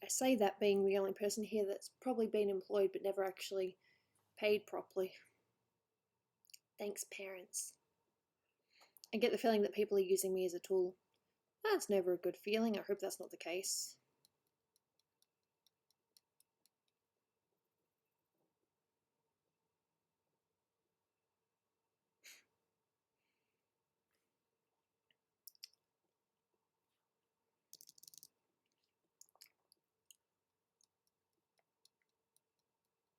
I say that being the only person here that's probably been employed but never actually paid properly. Thanks, parents. I get the feeling that people are using me as a tool. That's never a good feeling. I hope that's not the case.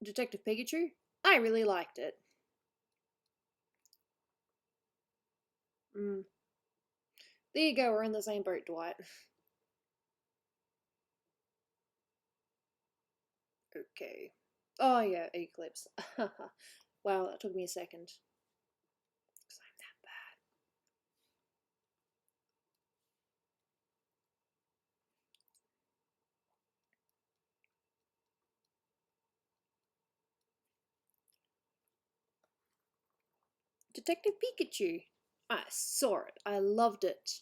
Detective Pikachu? I really liked it. There you go, we're in the same boat, Dwight. Okay. Oh yeah, Eclipse. Wow, that took me a second. Because I'm that bad. Detective Pikachu. I saw it. I loved it.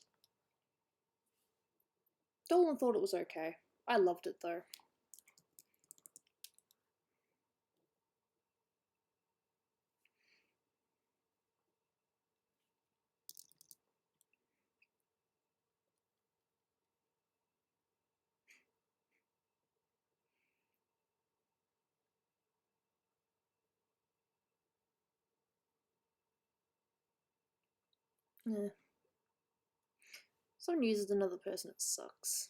Dolan thought it was okay. I loved it though. Yeah. Someone uses another person, it sucks.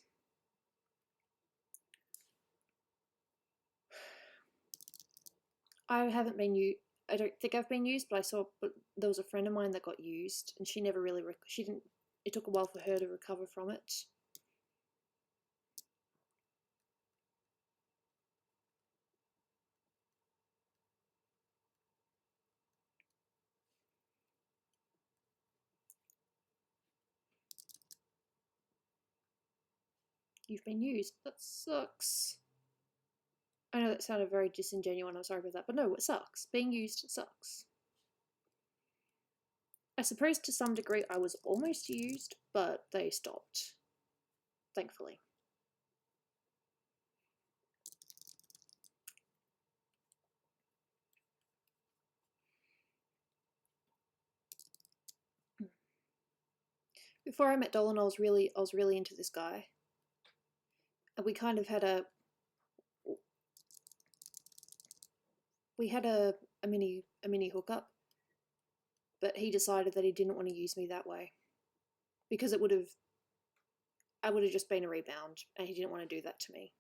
I haven't been used. I don't think I've been used, but I saw. But there was a friend of mine that got used, and she never really. She didn't. It took a while for her to recover from it. You've been used. That sucks. I know that sounded very disingenuous. I'm sorry about that, but no, it sucks. Being used sucks. I suppose to some degree I was almost used, but they stopped. Thankfully. Before I met Dolan, I was really into this guy. And we kind of had a We had a mini hookup, but he decided that he didn't want to use me that way because I would have just been a rebound, and he didn't want to do that to me.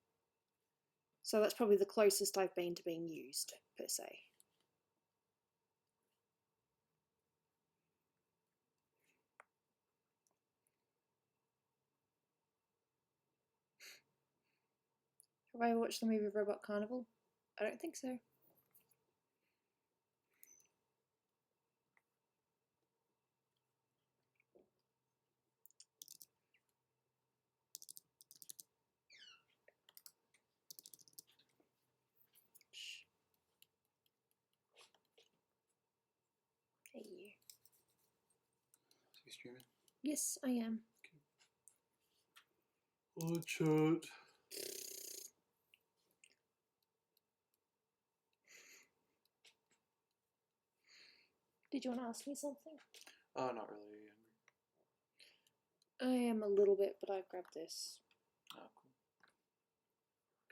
So that's probably the closest I've been to being used, per se. Have I ever watched the movie Robot Carnival? I don't think so. Hey, you. You streaming? Yes, I am. Oh, chat. Did you want to ask me something? Not really. I am a little bit, but I grabbed this. Oh, cool.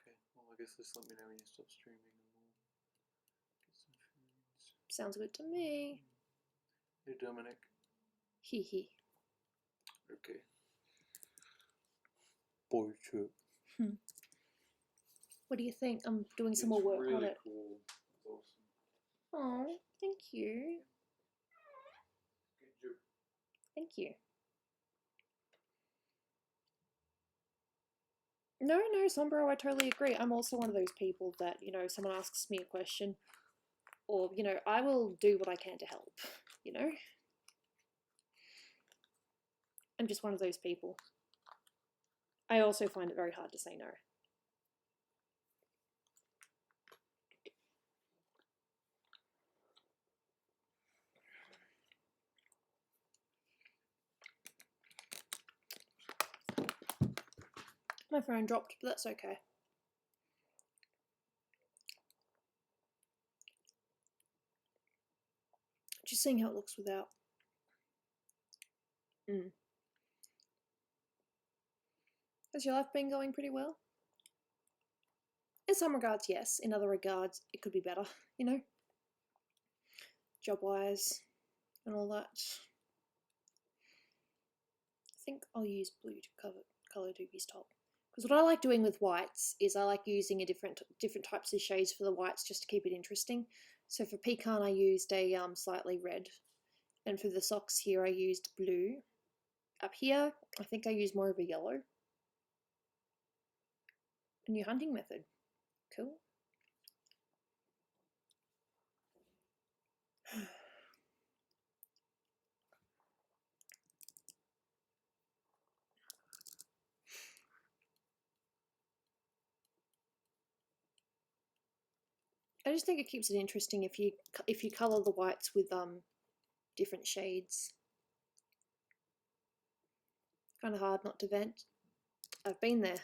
Okay, well, I guess just let me know when you stop streaming and we'll get some foods. Sounds good to me. Hey, Dominic. Hee hee. Okay. Boy, chat. What do you think? I'm doing some more work really on it. Cool. It's awesome. Oh, thank you. Good job. Thank you. No, Sombro, I totally agree. I'm also one of those people that, you know, someone asks me a question, or, you know, I will do what I can to help, you know? I'm just one of those people. I also find it very hard to say no. My phone dropped, but that's okay. Just seeing how it looks without. Has your life been going pretty well? In some regards, yes. In other regards, it could be better, you know? Job-wise and all that. I think I'll use blue to colour Doobie's top. Because what I like doing with whites is I like using a different types of shades for the whites just to keep it interesting. So for pecan I used a slightly red, and for the socks here I used blue. Up here I think I used more of a yellow. A new hunting method. Cool. I just think it keeps it interesting if you color the whites with different shades. Kind of hard not to vent. I've been there.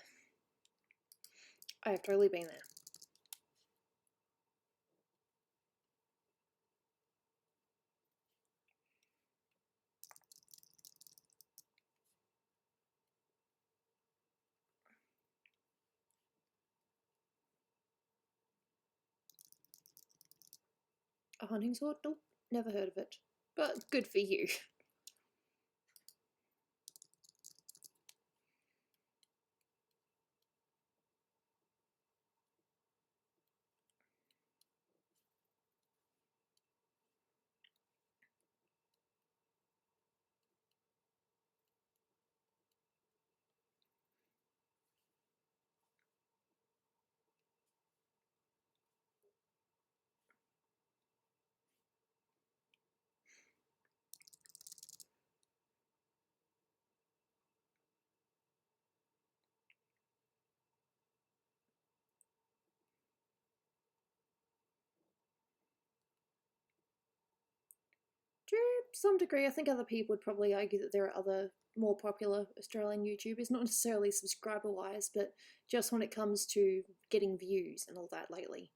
I have totally been there. A hunting sword? Nope, never heard of it. But good for you. To some degree, I think other people would probably argue that there are other more popular Australian YouTubers, not necessarily subscriber wise, but just when it comes to getting views and all that lately.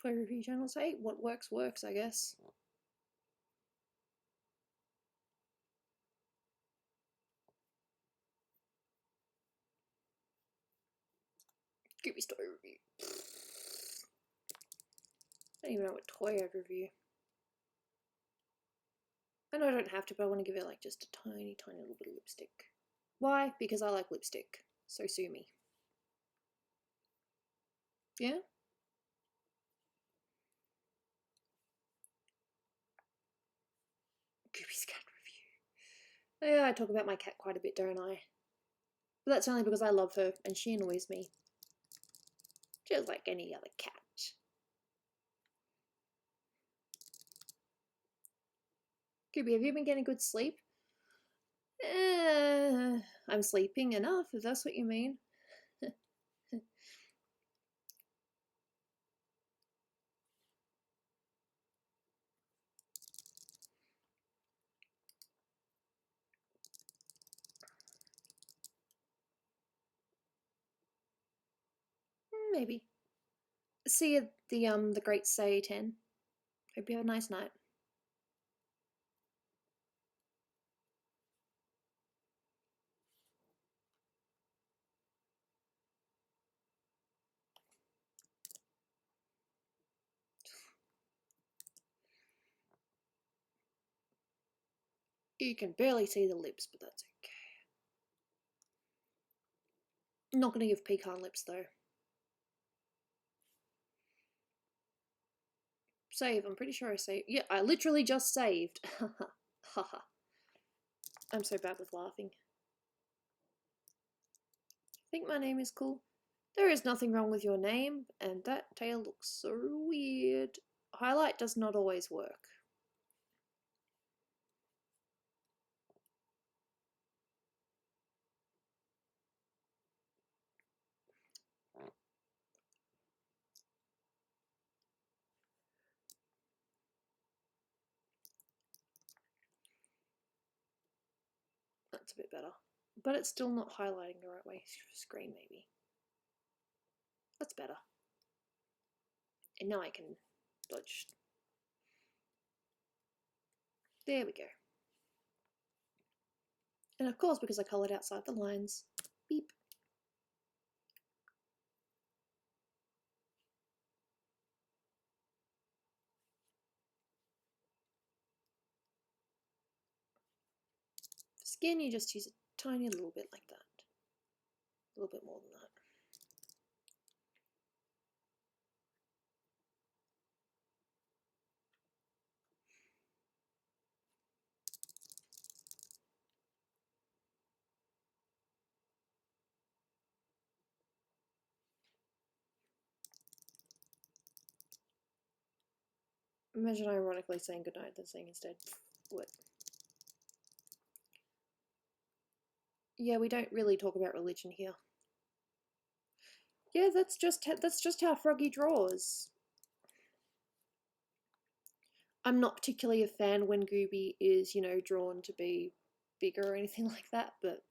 toy review channels. Hey, what works, I guess. Gooby toy review. I don't even know what toy I'd review. I know I don't have to, but I want to give it like just a tiny, tiny little bit of lipstick. Why? Because I like lipstick. So sue me. Yeah? Gooby's cat review. Yeah, I talk about my cat quite a bit, don't I? But that's only because I love her and she annoys me. Just like any other cat. Gooby, have you been getting good sleep? I'm sleeping enough, if that's what you mean. Maybe. See you at the Great Say 10. Hope you have a nice night. You can barely see the lips, but that's okay. I'm not gonna give pecan lips though. Save, I'm pretty sure I saved. Yeah, I literally just saved. Haha. I'm so bad with laughing. Think my name is cool? There is nothing wrong with your name, and that tail looks so weird. Highlight does not always work. That's a bit better. But it's still not highlighting the right way. Screen, maybe. That's better. And now I can dodge. There we go. And of course, because I coloured outside the lines. Beep. Skin, you just use a tiny little bit like that. A little bit more than that. Imagine ironically saying goodnight than saying instead what. Yeah, we don't really talk about religion here. Yeah, that's just how Froggy draws. I'm not particularly a fan when Gooby is, you know, drawn to be bigger or anything like that, but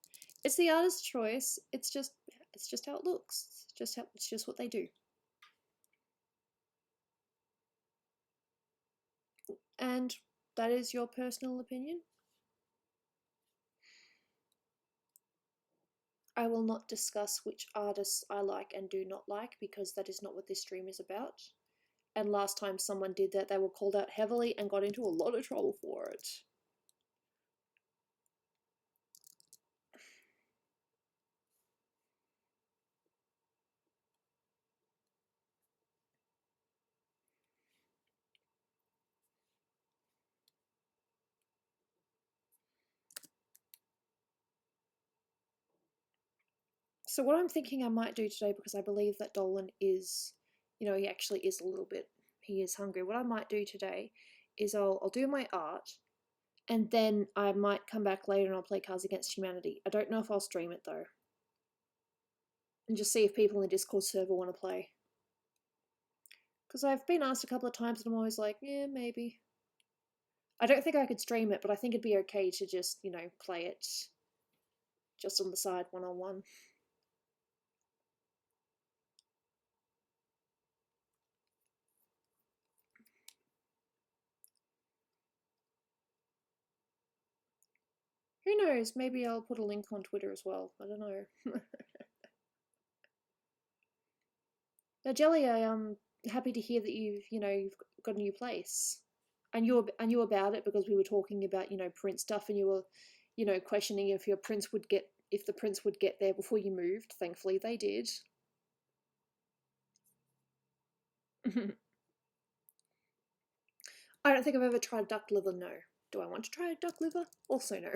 it's the artist's choice. It's just how it looks. It's just what they do. And that is your personal opinion. I will not discuss which artists I like and do not like because that is not what this stream is about. And last time someone did that, they were called out heavily and got into a lot of trouble for it. So what I'm thinking I might do today, because I believe that Dolan is, you know, he actually is a little bit, he is hungry. What I might do today is I'll do my art, and then I might come back later and I'll play Cards Against Humanity. I don't know if I'll stream it though. And just see if people in the Discord server want to play. Because I've been asked a couple of times and I'm always like, yeah, maybe. I don't think I could stream it, but I think it'd be okay to just, you know, play it just on the side, one-on-one. knows? Maybe I'll put a link on Twitter as well. I don't know. Now, Jelly, I'm happy to hear that you've got a new place. I knew about it because we were talking about, print stuff, and you were, questioning if the prints would get there before you moved. Thankfully, they did. I don't think I've ever tried duck liver, no. Do I want to try duck liver? Also no.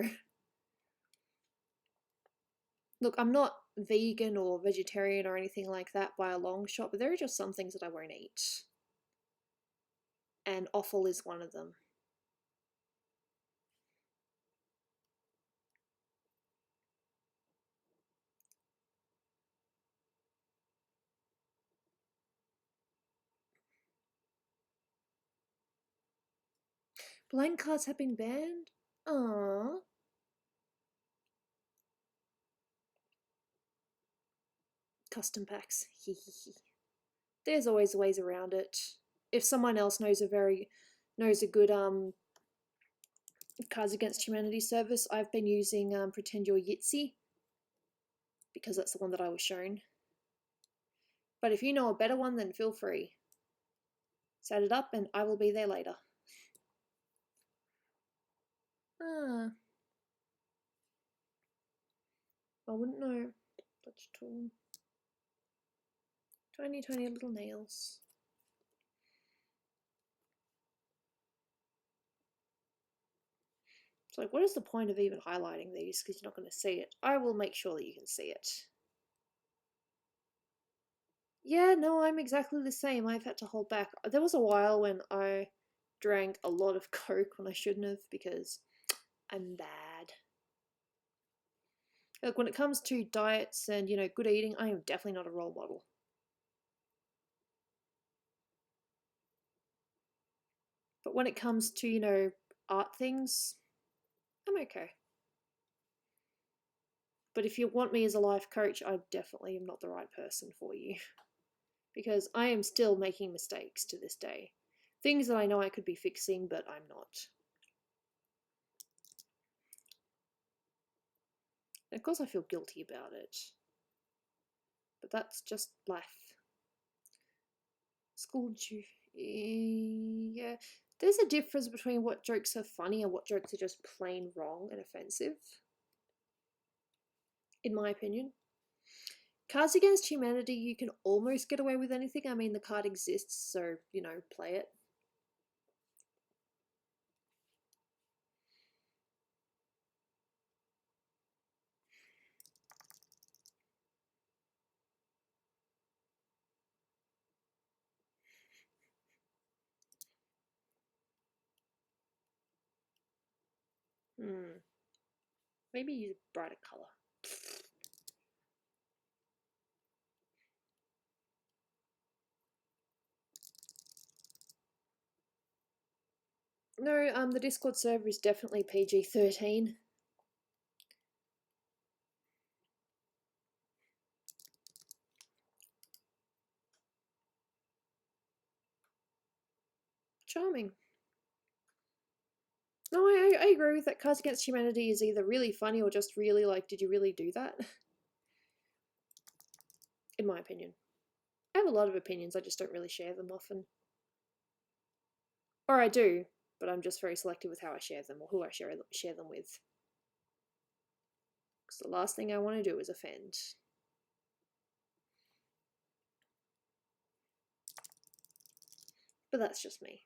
Look, I'm not vegan or vegetarian or anything like that by a long shot, but there are just some things that I won't eat. And offal is one of them. Blank cards have been banned? Aww. Custom packs. There's always ways around it. If someone else knows a good Cards Against Humanity service, I've been using Pretend You're Yitzy because that's the one that I was shown. But if you know a better one, then feel free. Set it up and I will be there later. Ah. I wouldn't know. Touch tool. Tiny, tiny little nails. It's like, what is the point of even highlighting these? Because you're not going to see it. I will make sure that you can see it. Yeah, no, I'm exactly the same. I've had to hold back. There was a while when I drank a lot of Coke when I shouldn't have because I'm bad. Like, when it comes to diets and, good eating, I am definitely not a role model. But when it comes to, art things, I'm okay. But if you want me as a life coach, I definitely am not the right person for you. Because I am still making mistakes to this day. Things that I know I could be fixing, but I'm not. And of course I feel guilty about it. But that's just life. School yeah. There's a difference between what jokes are funny and what jokes are just plain wrong and offensive. In my opinion. Cards Against Humanity, you can almost get away with anything. I mean, the card exists, so, play it. Maybe use a brighter colour. No, the Discord server is definitely PG-13. Charming. No, I agree with that. Cards Against Humanity is either really funny or just really like, did you really do that? In my opinion. I have a lot of opinions, I just don't really share them often. Or I do, but I'm just very selective with how I share them or who I share them with. Because the last thing I want to do is offend. But that's just me.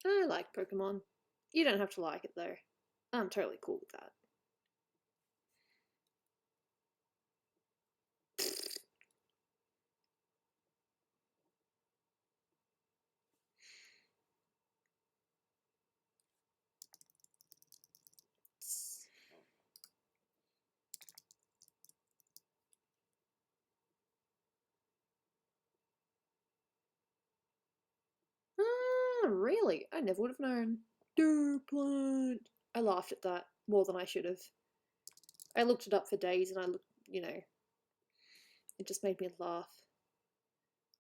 I like Pokemon. You don't have to like it though. I'm totally cool with that. Oh, really? I never would have known. Plant. I laughed at that more than I should have. I looked it up for days and I looked, it just made me laugh.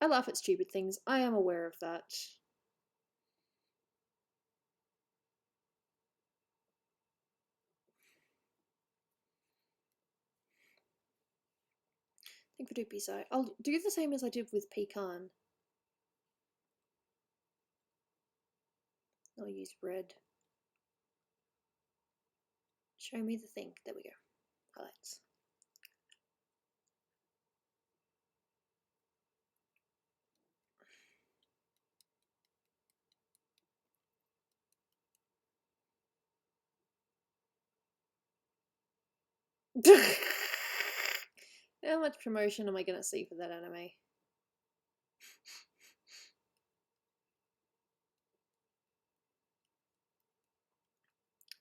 I laugh at stupid things. I am aware of that. I think for Doopy, so I'll do the same as I did with pecan. I'll use red. Show me the thing. There we go. Highlights. How much promotion am I going to see for that anime?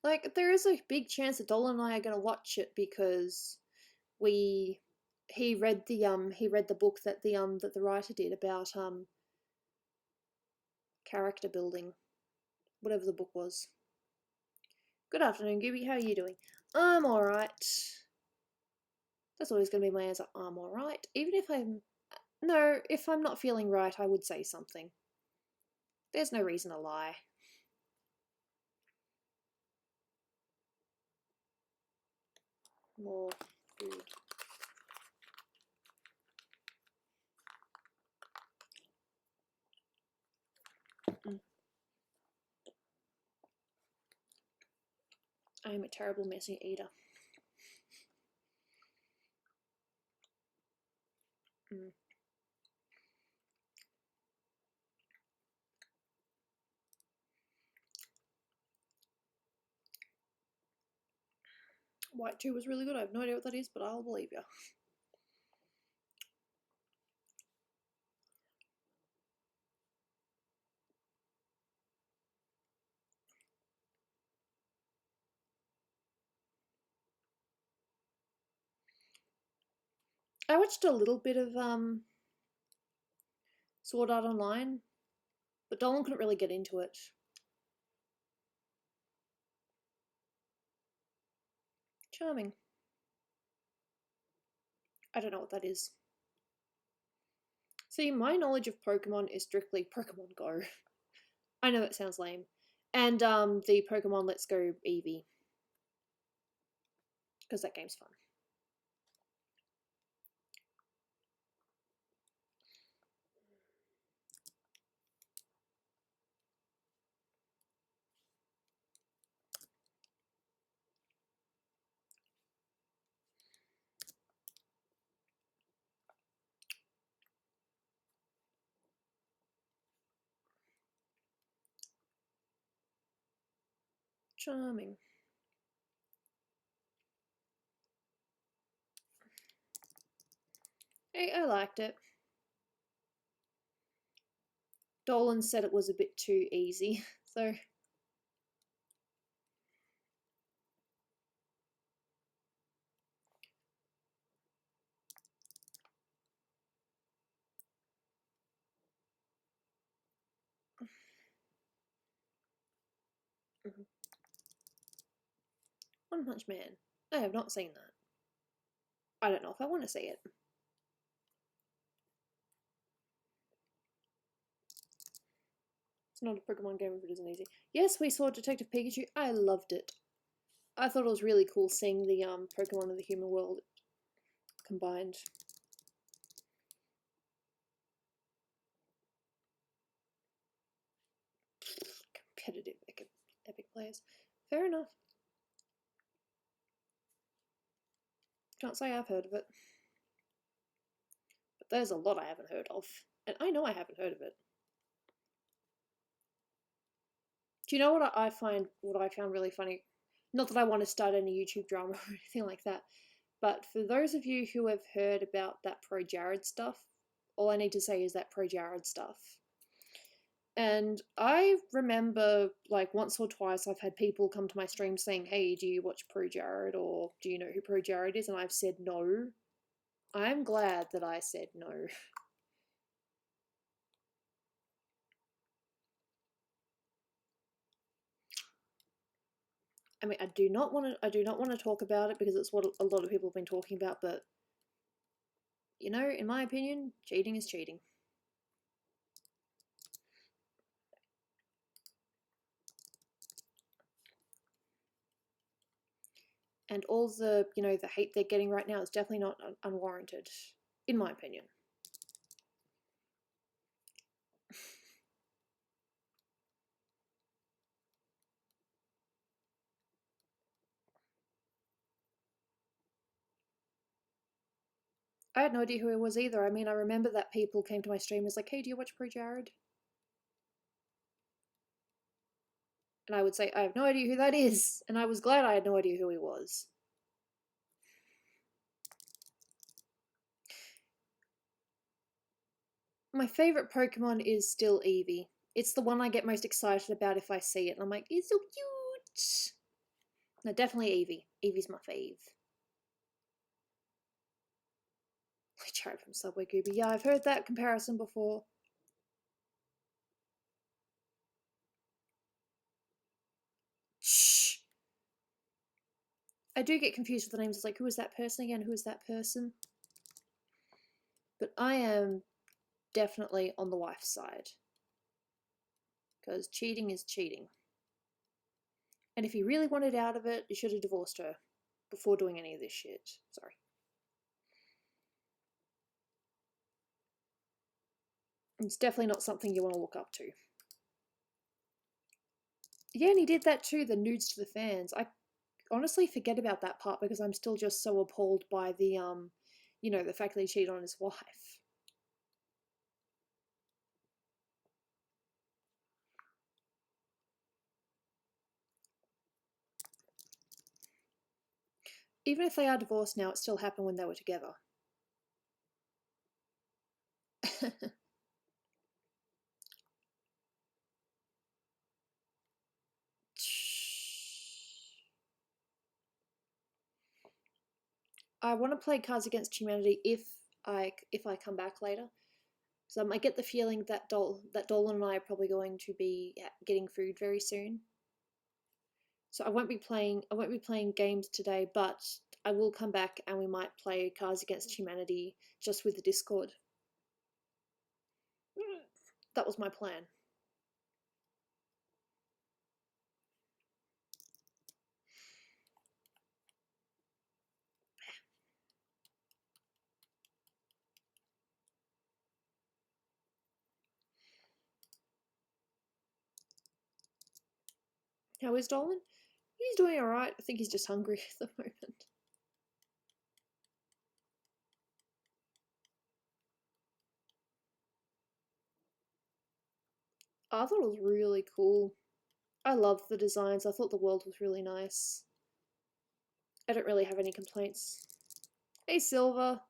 Like, there is a big chance that Dolan and I are going to watch it because he read the book that the writer did about character building, whatever the book was. Good afternoon, Gooby. How are you doing? I'm alright. That's always going to be my answer. I'm alright. Even if if I'm not feeling right, I would say something. There's no reason to lie. More food. I am a terrible messy eater. White 2 was really good. I have no idea what that is, but I'll believe you. I watched a little bit of Sword Art Online, but Dolan couldn't really get into it. Charming. I don't know what that is. See, my knowledge of Pokemon is strictly Pokemon Go. I know that sounds lame. And the Pokemon Let's Go Eevee. Because that game's fun. Charming. Hey, I liked it. Dolan said it was a bit too easy, so... One Punch Man. I have not seen that. I don't know if I want to see it. It's not a Pokemon game if it isn't easy. Yes, we saw Detective Pikachu. I loved it. I thought it was really cool seeing the Pokemon of the human world combined. Competitive epic players. Fair enough. Can't say I've heard of it. But there's a lot I haven't heard of. And I know I haven't heard of it. Do you know what I found really funny? Not that I want to start any YouTube drama or anything like that, but for those of you who have heard about that Pro Jared stuff, all I need to say is that Pro Jared stuff. And I remember, like, once or twice I've had people come to my stream saying, hey, do you watch Pro Jared, or do you know who Pro Jared is? And I've said no. I'm glad that I said no. I mean, I do not want to talk about it because it's what a lot of people have been talking about, but you know, in my opinion, cheating is cheating. And all the, you know, the hate they're getting right now is definitely not unwarranted, in my opinion. I had no idea who it was either. I mean, I remember that people came to my stream and was like, hey, do you watch Pro Jared? And I would say, I have no idea who that is. And I was glad I had no idea who he was. My favourite Pokemon is still Eevee. It's the one I get most excited about if I see it. And I'm like, it's so cute. No, definitely Eevee. Eevee's my fave. Jared from Subway Gooby. Yeah, I've heard that comparison before. Shh. I do get confused with the names. It's like, who is that person again? Who is that person? But I am definitely on the wife's side. Because cheating is cheating. And if he really wanted out of it, you should have divorced her before doing any of this shit. Sorry. It's definitely not something you want to look up to. Yeah, and he did that too, the nudes to the fans. I honestly forget about that part because I'm still just so appalled by the, you know, the fact that he cheated on his wife. Even if they are divorced now, it still happened when they were together. I want to play Cards Against Humanity if I come back later. So I get the feeling that Dolan and I are probably going to be getting food very soon. So I won't be playing games today, but I will come back and we might play Cards Against Humanity just with the Discord. That was my plan. How is Dolan? He's doing alright. I think he's just hungry at the moment. I thought it was really cool. I loved the designs. I thought the world was really nice. I don't really have any complaints. Hey Silver.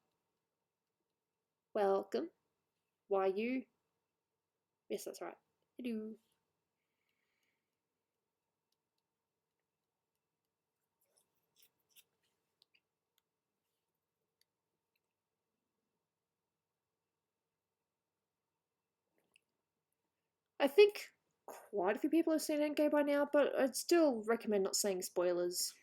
Welcome. Why you? Yes, that's right. Hello. I think quite a few people have seen Endgame by now, but I'd still recommend not saying spoilers.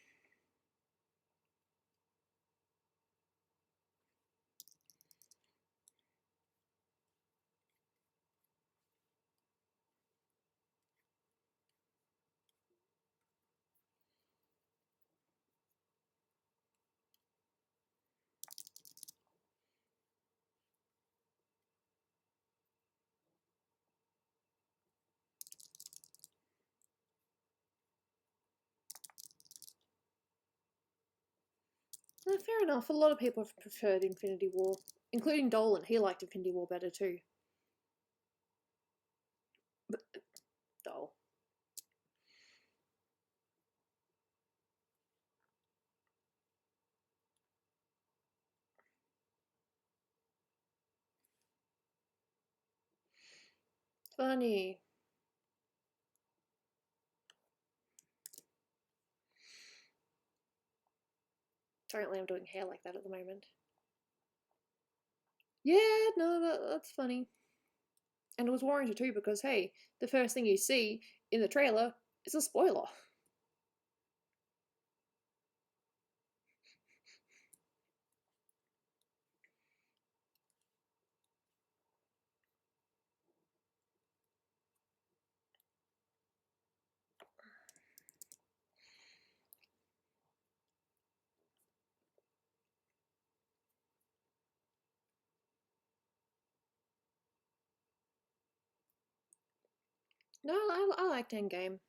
Fair enough. A lot of people have preferred Infinity War, including Dolan. He liked Infinity War better too. But Dole. Funny. Apparently I'm doing hair like that at the moment. Yeah, no, that's funny. And it was warranted too because, hey, the first thing you see in the trailer is a spoiler. No, I liked Endgame.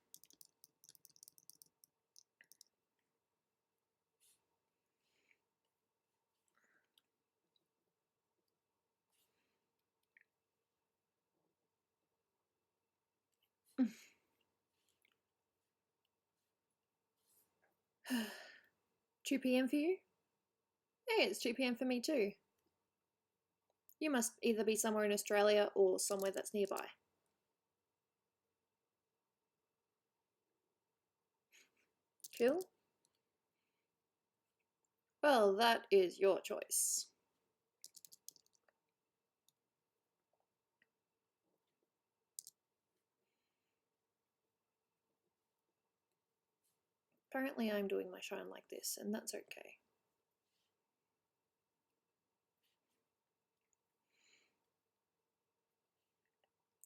Two p.m. for you? Hey, it's 2 p.m. for me too. You must either be somewhere in Australia or somewhere that's nearby. Cool. Well, that is your choice. Apparently I'm doing my shine like this, and that's okay.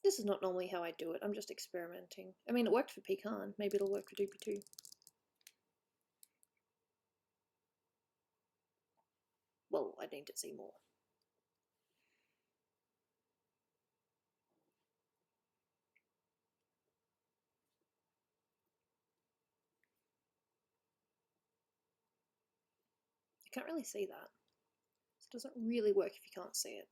This is not normally how I do it, I'm just experimenting. I mean, it worked for Pecan, maybe it'll work for Doopy too. Well, I need to see more. You can't really see that. It doesn't really work if you can't see it.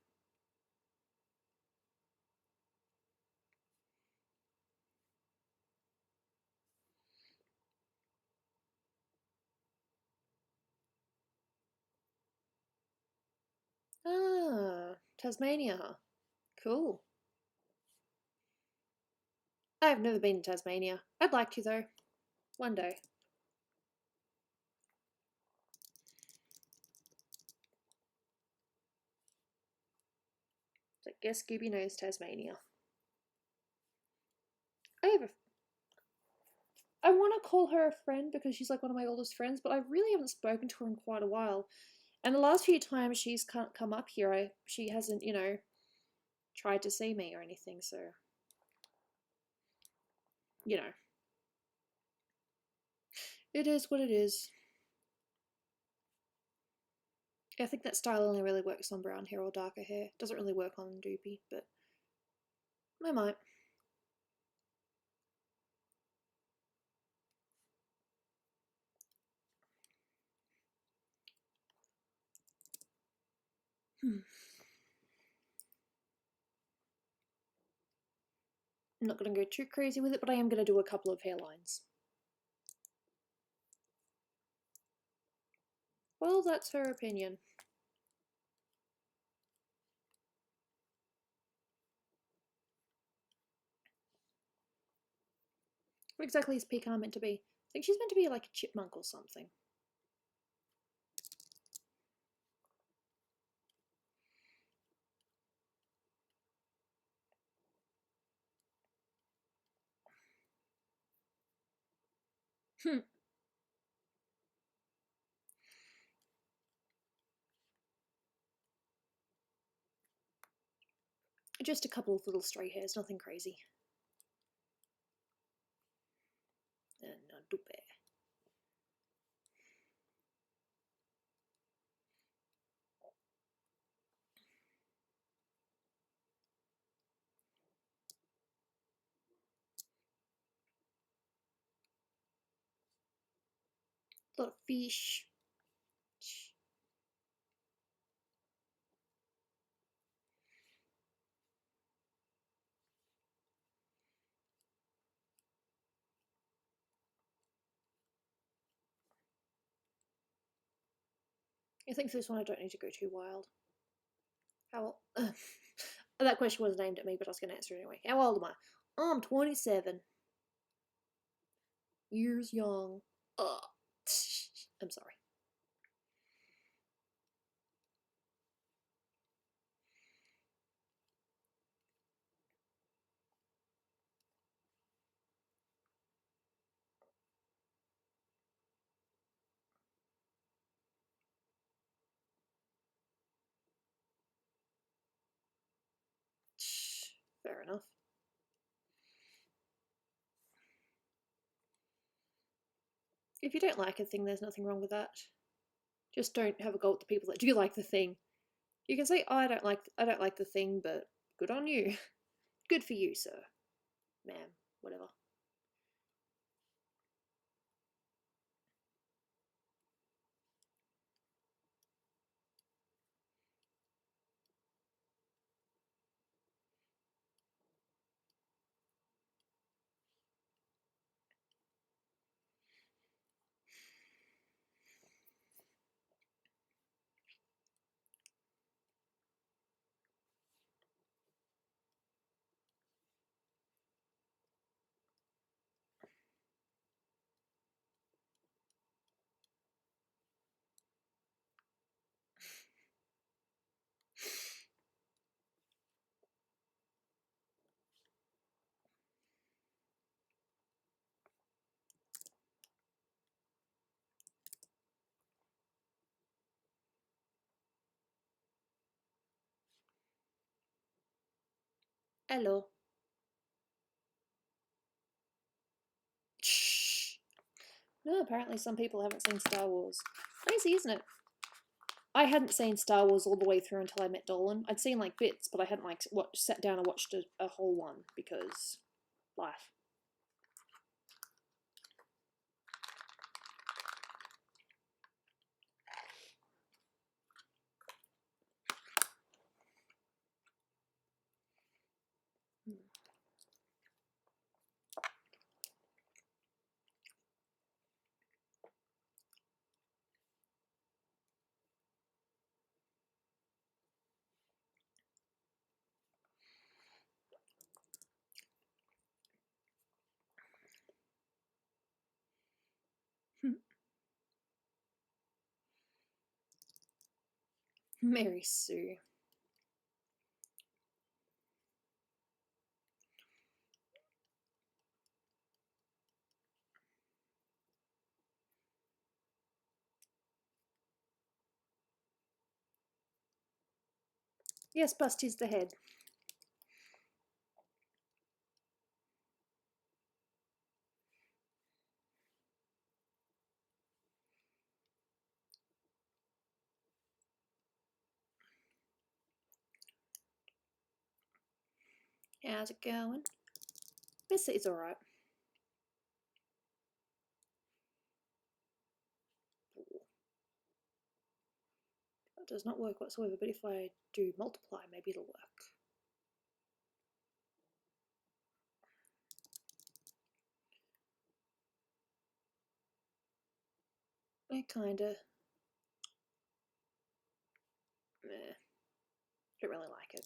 Ah, Tasmania. Cool. I've never been to Tasmania. I'd like to though. One day. So I guess Gooby knows Tasmania. I want to call her a friend because she's like one of my oldest friends, but I really haven't spoken to her in quite a while. And the last few times she's come up here, she hasn't, tried to see me or anything. So, it is what it is. I think that style only really works on brown hair or darker hair. Doesn't really work on Doopy, but I might. I'm not going to go too crazy with it, but I am going to do a couple of hairlines. Well, that's her opinion. What exactly is Pecan meant to be? I think she's meant to be like a chipmunk or something. Just a couple of little stray hairs, nothing crazy. And Doopy. Little fish. I think for this one I don't need to go too wild. How old? That question wasn't aimed at me, but I was going to answer it anyway. How old am I? I'm 27. Years young. Ugh. I'm sorry. Fair enough. If you don't like a thing, there's nothing wrong with that. Just don't have a go at the people that do like the thing. You can say, oh, I don't like the thing, but good on you. Good for you, sir. Ma'am. whatever. Hello. Shh. No, apparently some people haven't seen Star Wars. Crazy, isn't it? I hadn't seen Star Wars all the way through until I met Dolan. I'd seen like bits, but I hadn't like sat down and watched a whole one because life. Mary Sue. Yes, Busty's the head. How's it going? Miss it's alright. That does not work whatsoever, but if I do multiply, maybe it'll work. I kinda... meh. Don't really like it.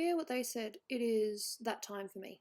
Yeah, what they said. It is that time for me.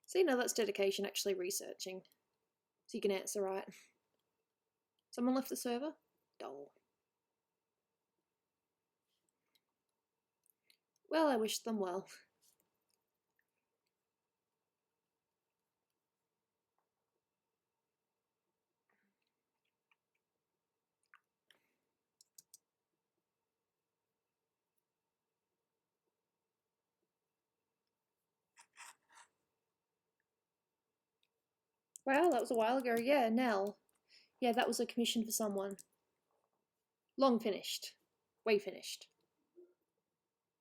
See, now that's dedication, actually researching. So you can answer right. Someone left the server? Dole. Well, I wish them well. Wow, that was a while ago. Yeah, Nell. Yeah, that was a commission for someone. Long finished. Way finished.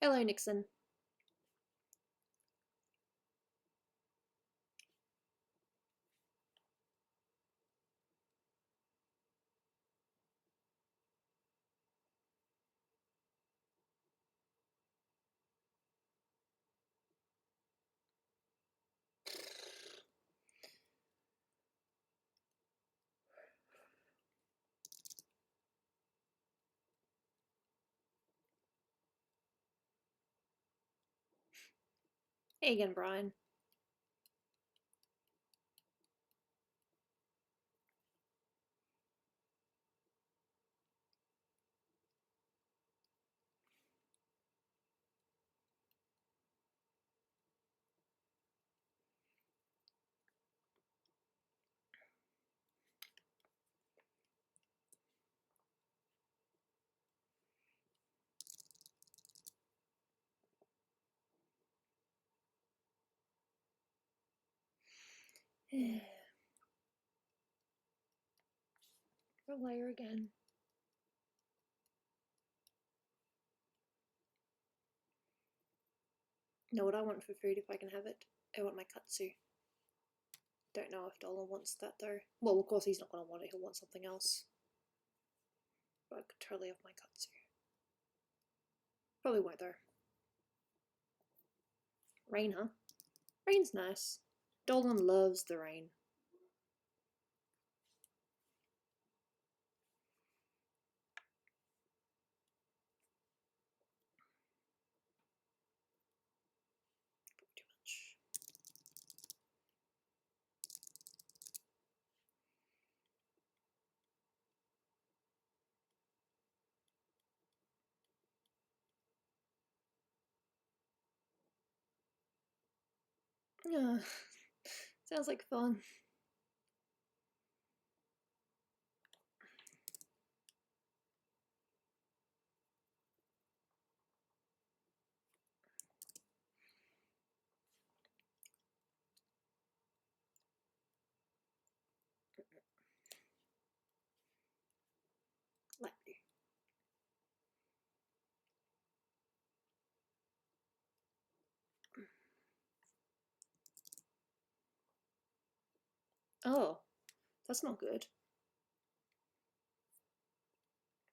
Hello, Nixon. Hey again, Brian. Go layer again. Know what I want for food if I can have it? I want my katsu. Don't know if Dolan wants that though. Well, of course he's not going to want it, he'll want something else. But I could totally have my katsu. Probably won't though. Rain, huh? Rain's nice. Dolan loves the rain. Too much. Sounds like fun. Light blue. Oh, that's not good.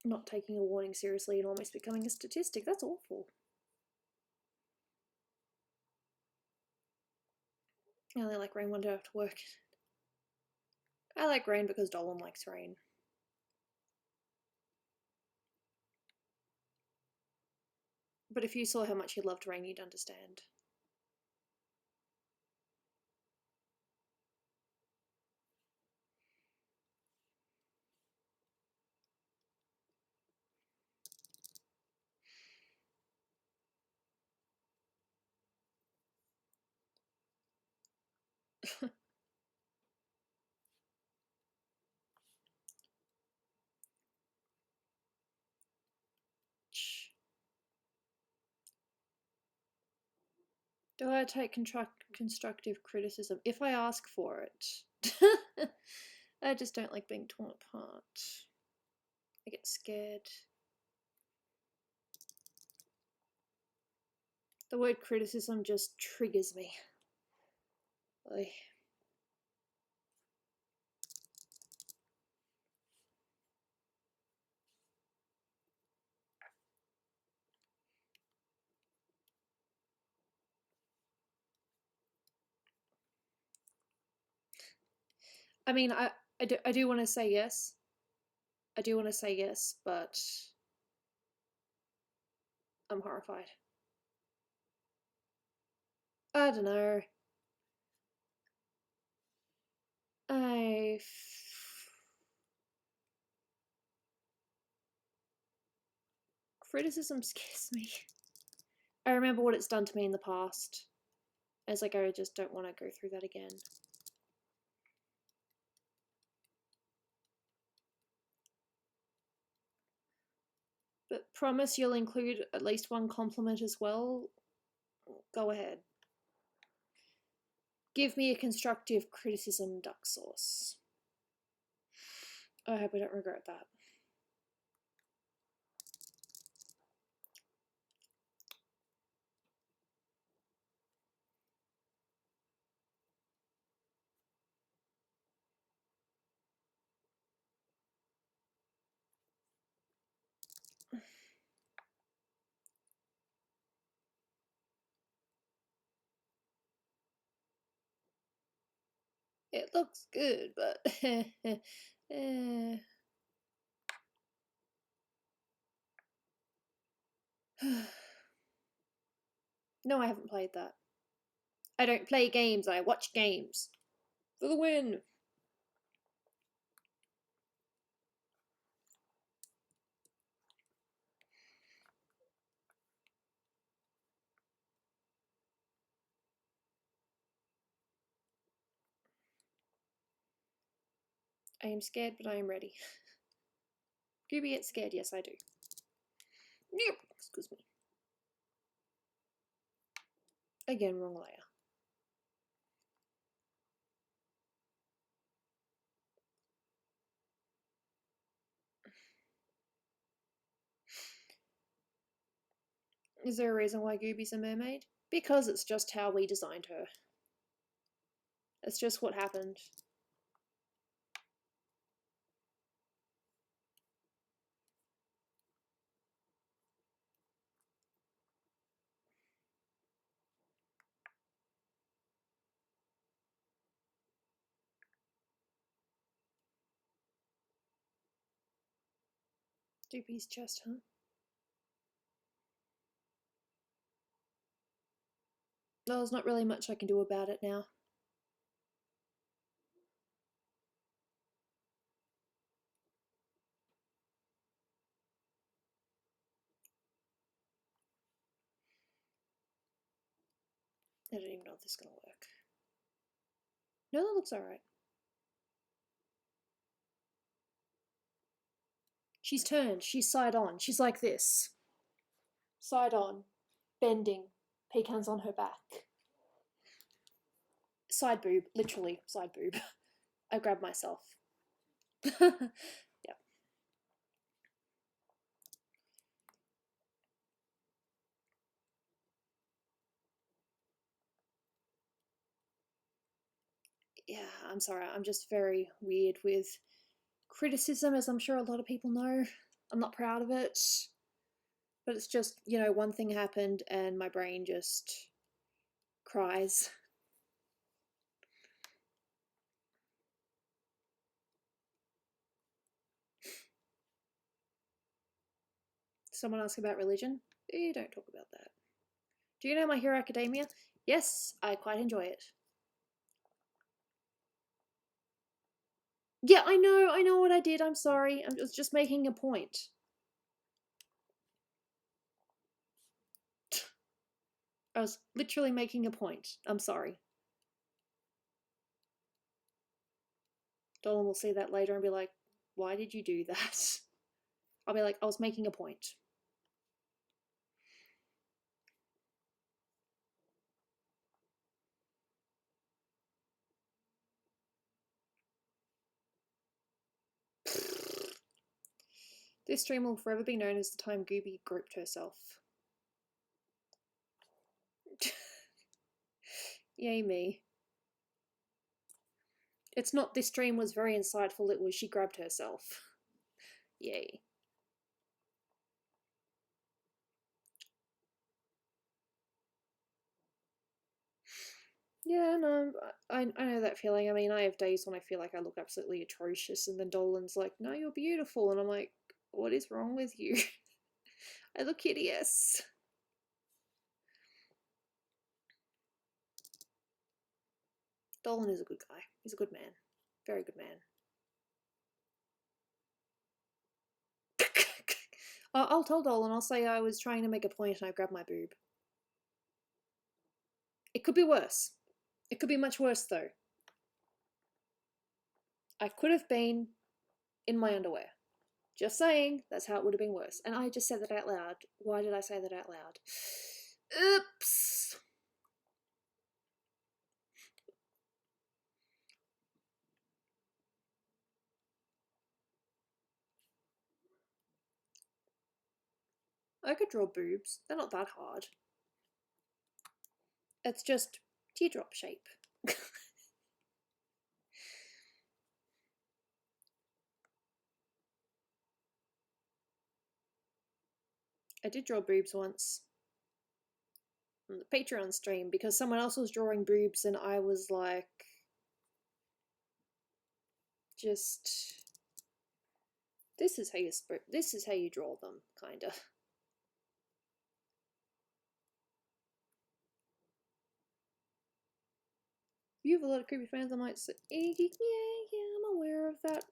Not taking a warning seriously and almost becoming a statistic. That's awful. I only like rain one day after work. I like rain because Dolan likes rain. But if you saw how much he loved rain, you'd understand. Do I take constructive criticism? If I ask for it. I just don't like being torn apart. I get scared. The word criticism just triggers me. Like, I mean, I do want to say yes. I do want to say yes, but I'm horrified. I don't know. I. Criticism scares me. I remember what it's done to me in the past. It's like I just don't want to go through that again. But promise you'll include at least one compliment as well. Go ahead. Give me a constructive criticism, duck sauce. I hope I don't regret that. It looks good, but no, I haven't played that. I don't play games, I watch games. For the win! I am scared, but I am ready. Gooby, it's scared. Yes, I do. Excuse me. Again, wrong layer. Is there a reason why Gooby's a mermaid? Because it's just how we designed her. It's just what happened. Doopy's chest, huh? Well, there's not really much I can do about it now. I don't even know if this is gonna work. No, that looks alright. She's turned. She's side on. She's like this. Side on. Bending. Pecans on her back. Side boob. Literally, side boob. I grabbed myself. Yeah. Yeah, I'm sorry. I'm just very weird with criticism, as I'm sure a lot of people know. I'm not proud of it. But it's just, you know, one thing happened and my brain just cries. Someone asked about religion? You don't talk about that. Do you know My Hero Academia? Yes, I quite enjoy it. Yeah, I know what I did. I'm sorry. I was just making a point. I was literally making a point. I'm sorry. Dolan will see that later and be like, why did you do that? I'll be like, I was making a point. This stream will forever be known as the time Gooby groped herself. Yay me. It's not this stream was very insightful, it was she grabbed herself. Yay. Yeah, no, I know that feeling. I mean, I have days when I feel like I look absolutely atrocious, and then Dolan's like, no, you're beautiful. And I'm like, what is wrong with you? I look hideous. Dolan is a good guy. He's a good man. Very good man. I'll tell Dolan, I'll say I was trying to make a point and I grabbed my boob. It could be worse. It could be much worse, though. I could have been in my underwear. Just saying, that's how it would have been worse. And I just said that out loud. Why did I say that out loud? Oops. I could draw boobs. They're not that hard. It's just teardrop shape. I did draw boobs once on the Patreon stream because someone else was drawing boobs and I was like, just this is how you draw them, kinda. you have a lot of creepy fans, I might say, yeah, I'm aware of that.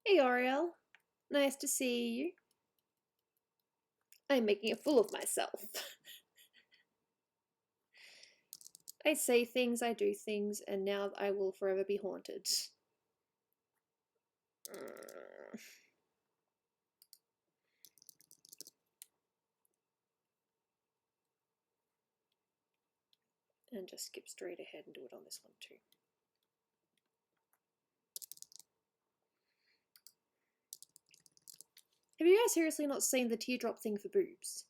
Hey Ariel, nice to see you. I'm making a fool of myself. I say things, I do things, and now I will forever be haunted. And just skip straight ahead and do it on this one too. Have you guys seriously not seen the teardrop thing for boobs?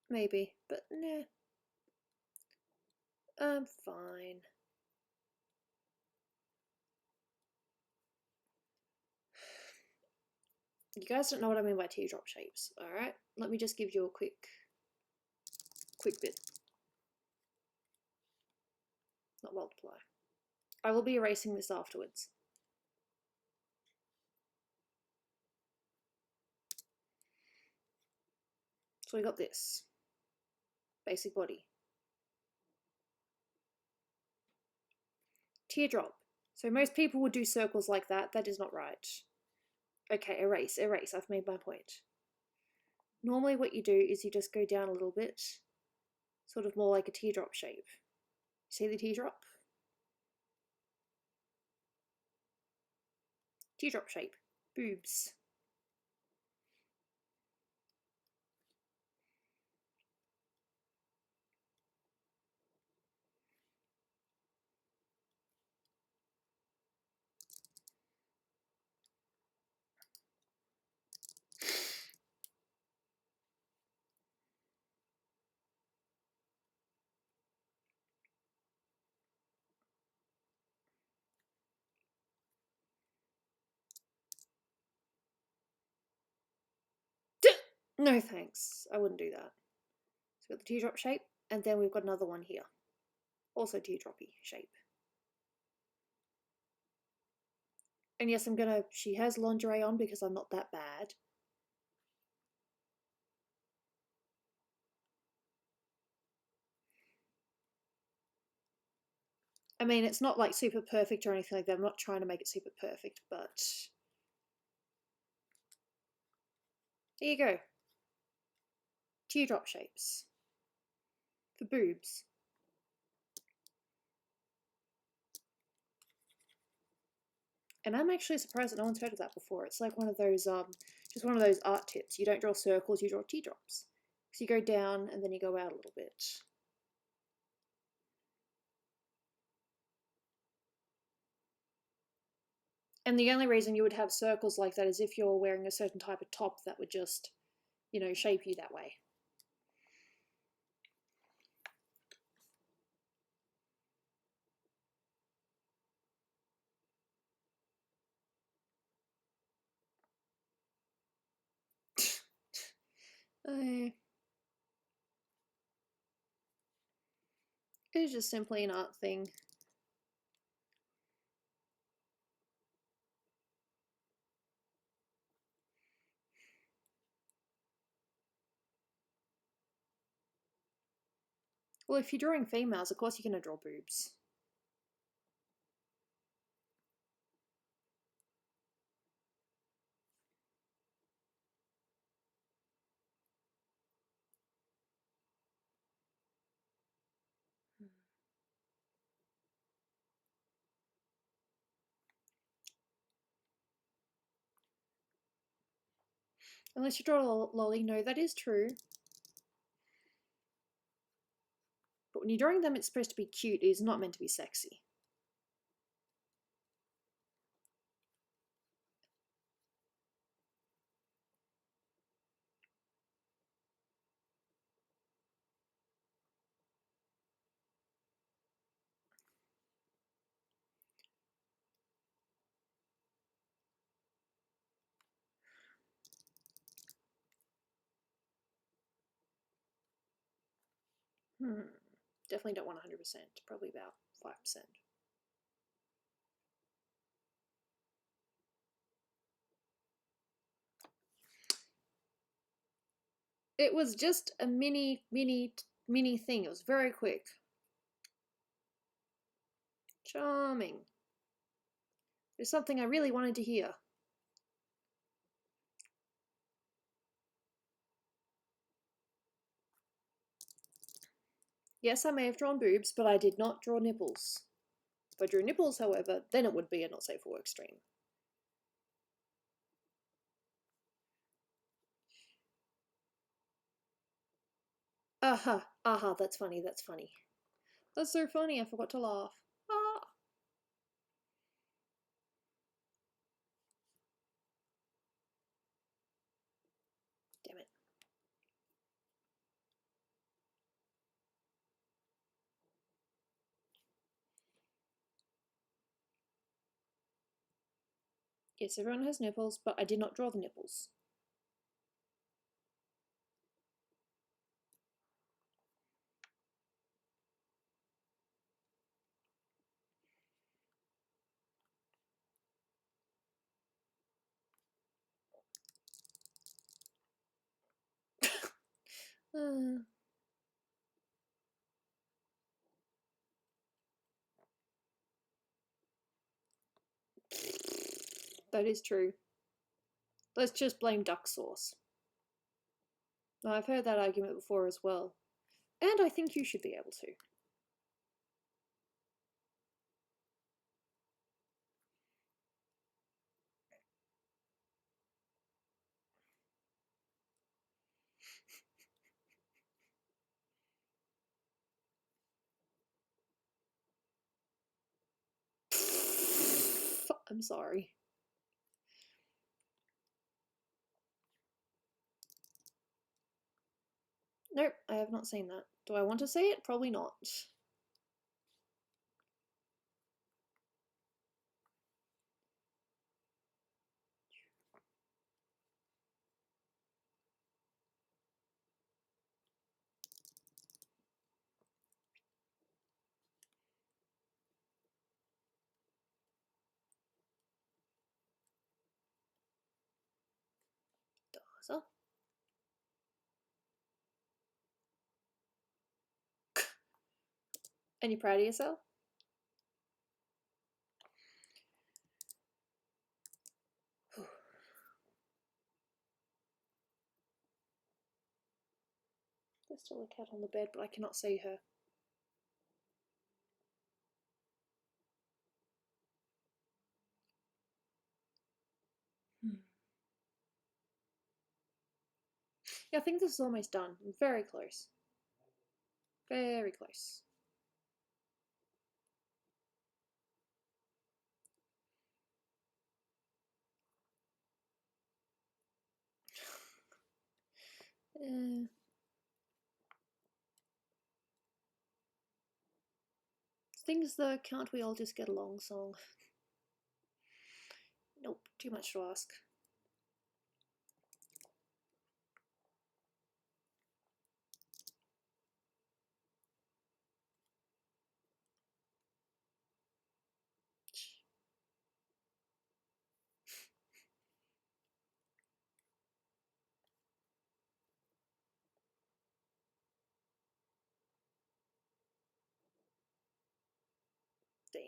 Maybe, but nah. I'm fine. You guys don't know what I mean by teardrop shapes, alright? Let me just give you a quick bit. Not multiply. I will be erasing this afterwards. So we got this. Basic body. Teardrop. So most people would do circles like that. That is not right. Okay, erase, erase. I've made my point. Normally what you do is you just go down a little bit. Sort of more like a teardrop shape. See the teardrop? Teardrop shape. Boobs. No thanks. I wouldn't do that. So we've got the teardrop shape, and then we've got another one here. Also teardroppy shape. And yes, she has lingerie on because I'm not that bad. I mean, it's not like super perfect or anything like that. I'm not trying to make it super perfect, but there you go. Teardrop shapes. For boobs. And I'm actually surprised that no one's heard of that before. It's like one of those, just one of those art tips. You don't draw circles, you draw teardrops. So you go down and then you go out a little bit. And the only reason you would have circles like that is if you're wearing a certain type of top that would just, you know, shape you that way. It's just simply an art thing. Well, if you're drawing females, of course you're going to draw boobs. Unless you draw a lolly, no, that is true. But when you're drawing them, it's supposed to be cute. It is not meant to be sexy. Definitely don't want 100%. Probably about 5%. It was just a mini thing. It was very quick. Charming. It's something I really wanted to hear. Yes, I may have drawn boobs, but I did not draw nipples. If I drew nipples, however, then it would be a not safe for work stream. Aha, that's funny, that's funny. That's so funny, I forgot to laugh. Ah. Damn it. Yes, everyone has nipples, but I did not draw the nipples. That is true. Let's just blame duck sauce. I've heard that argument before as well. And I think you should be able to. I'm sorry. Nope, I have not seen that. Do I want to see it? Probably not. So. And you proud of yourself? There's still a cat on the bed, but I cannot see her. Yeah, I think this is almost done. I'm very close. Very close. Things the can't we all just get along song. Nope, too much to ask. Damn.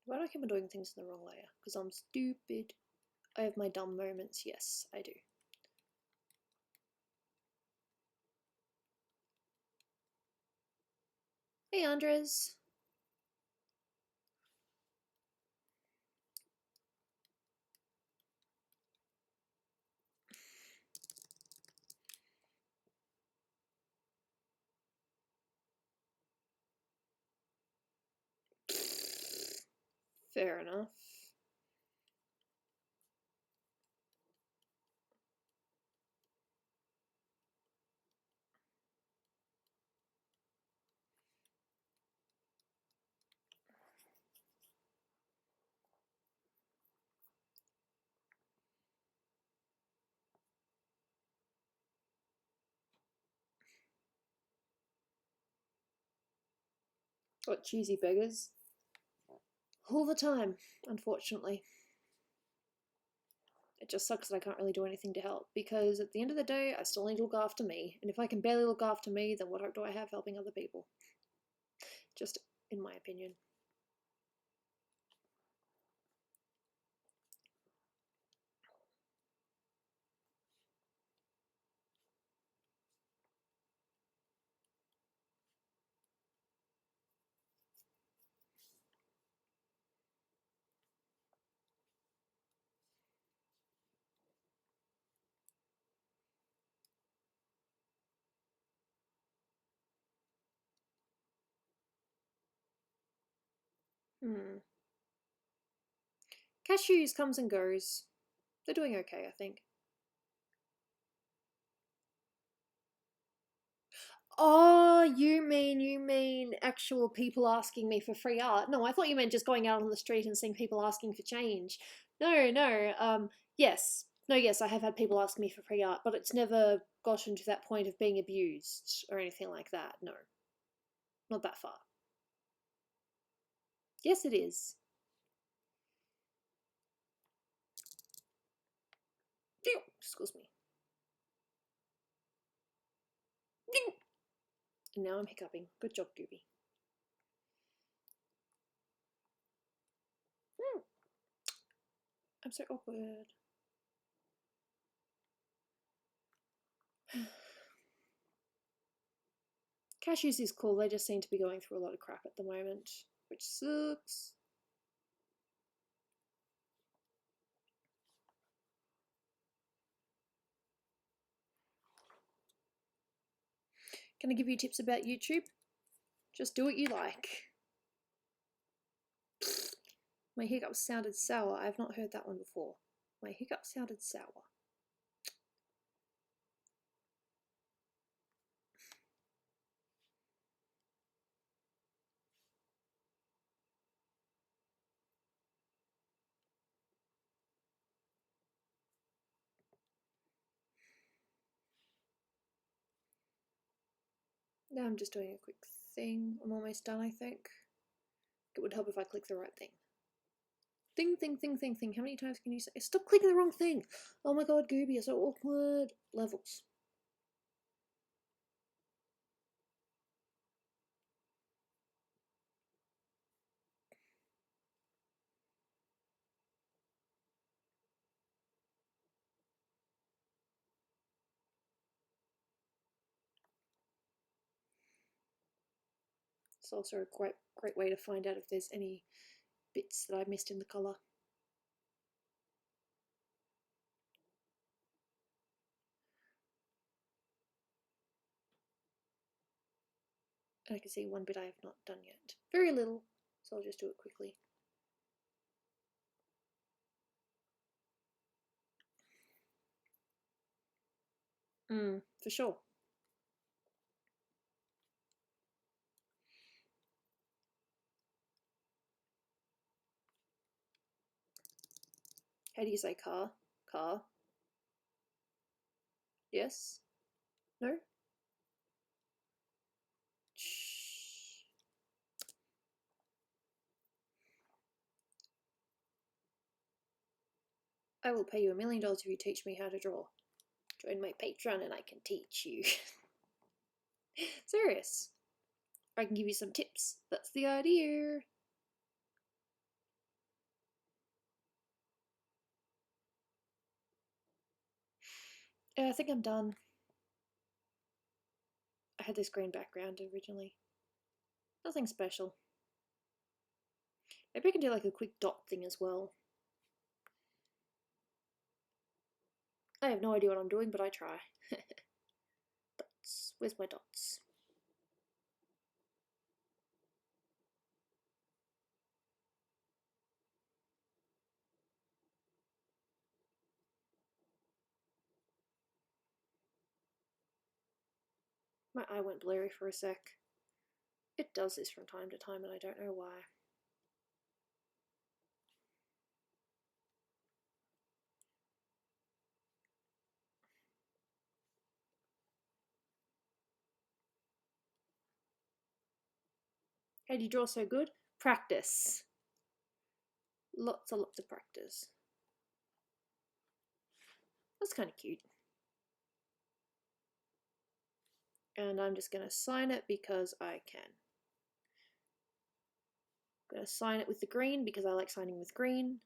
Why do I keep doing things in the wrong layer? Because I'm stupid. I have my dumb moments. Yes, I do. Hey, Andres. Fair enough. What, cheesy beggars? All the time, unfortunately. It just sucks that I can't really do anything to help, because at the end of the day, I still need to look after me, and if I can barely look after me, then what hope do I have helping other people? Just in my opinion. Cashews comes and goes. They're doing okay, I think. Oh, you mean actual people asking me for free art? No, I thought you meant just going out on the street and seeing people asking for change. No. Yes. No, yes, I have had people ask me for free art, but it's never gotten to that point of being abused or anything like that. No. Not that far. Yes, it is. Excuse me. And now I'm hiccuping. Good job, Gooby. I'm so awkward. Cashews is cool, they just seem to be going through a lot of crap at the moment, which sucks. Can I give you tips about YouTube? Just do what you like. My hiccups sounded sour. I've not heard that one before. My hiccups sounded sour. Now I'm just doing a quick thing. I'm almost done, I think. It would help if I click the right thing. Thing. How many times can you say? Stop clicking the wrong thing! Oh my god, Gooby, you're so awkward. Levels. It's also a great way to find out if there's any bits that I missed in the colour. And I can see one bit I have not done yet. Very little, so I'll just do it quickly. For sure. How do you say car? Car? Yes? No? Shh. I will pay you $1 million if you teach me how to draw. Join my Patreon and I can teach you. Serious. I can give you some tips. That's the idea. I think I'm done. I had this green background originally. Nothing special. Maybe I can do like a quick dot thing as well. I have no idea what I'm doing, but I try. Dots. Where's my dots? My eye went blurry for a sec. It does this from time to time and I don't know why. How do you draw so good? Practice. Lots and lots of practice. That's kind of cute. And I'm just going to sign it because I can. I'm going to sign it with the green because I like signing with green.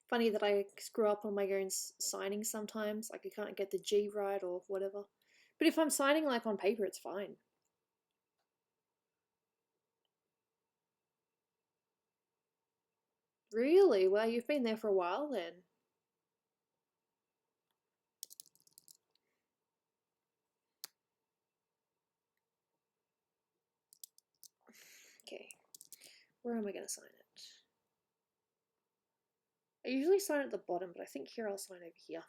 Funny that I screw up on my own signing sometimes. Like I can't get the G right or whatever. But if I'm signing like on paper, it's fine. Really? Well, you've been there for a while then. Okay. Where am I going to sign it? I usually sign at the bottom, but I think here I'll sign over here.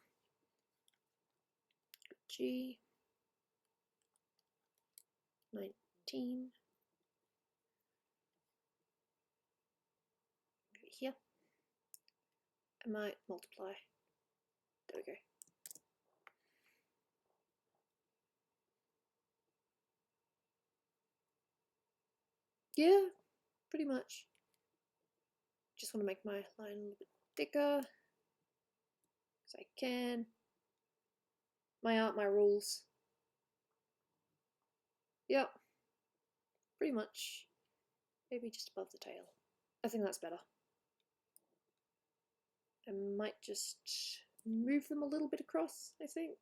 G 19 over here. I might multiply. There we go. Yeah, pretty much. Just want to make my line a little bit thicker as I can. My art, my rules. Yep, pretty much. Maybe just above the tail. I think that's better. I might just move them a little bit across, I think.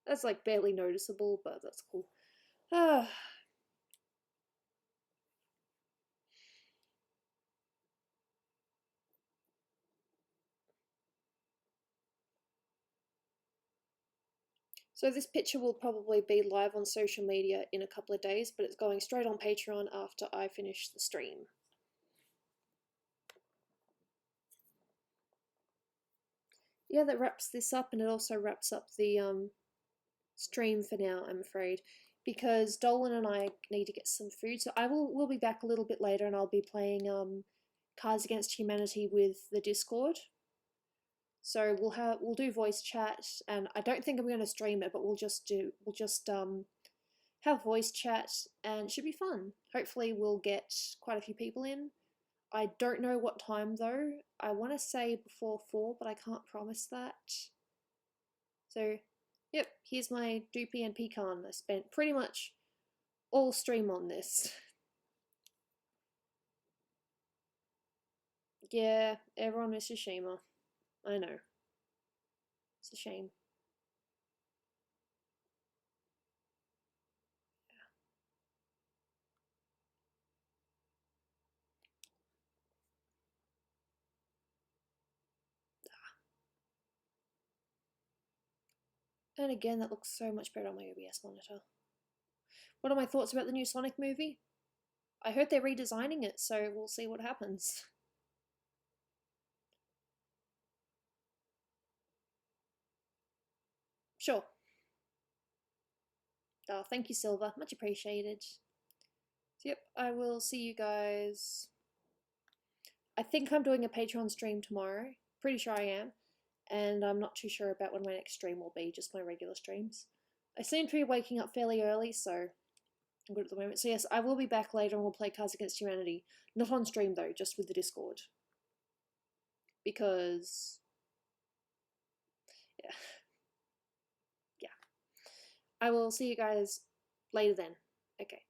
That's like barely noticeable, but that's cool. Ah. So this picture will probably be live on social media in a couple of days, but it's going straight on Patreon after I finish the stream. Yeah, that wraps this up, and it also wraps up the stream for now, I'm afraid, because Dolan and I need to get some food. So we'll be back a little bit later, and I'll be playing Cards Against Humanity with the Discord. So we'll do voice chat, and I don't think I'm going to stream it, but we'll just have voice chat, and it should be fun. Hopefully, we'll get quite a few people in. I don't know what time though. I want to say before 4, but I can't promise that. So, yep, here's my Doopy and Pecan. I spent pretty much all stream on this. Yeah, everyone misses Shima. I know. It's a shame. And again, that looks so much better on my OBS monitor. What are my thoughts about the new Sonic movie? I heard they're redesigning it, so we'll see what happens. Sure. Oh, thank you, Silver. Much appreciated. So, yep, I will see you guys. I think I'm doing a Patreon stream tomorrow. Pretty sure I am. And I'm not too sure about when my next stream will be, just my regular streams. I seem to be waking up fairly early, so I'm good at the moment. So yes, I will be back later and we'll play Cards Against Humanity. Not on stream though, just with the Discord. Because, yeah. Yeah. I will see you guys later then. Okay.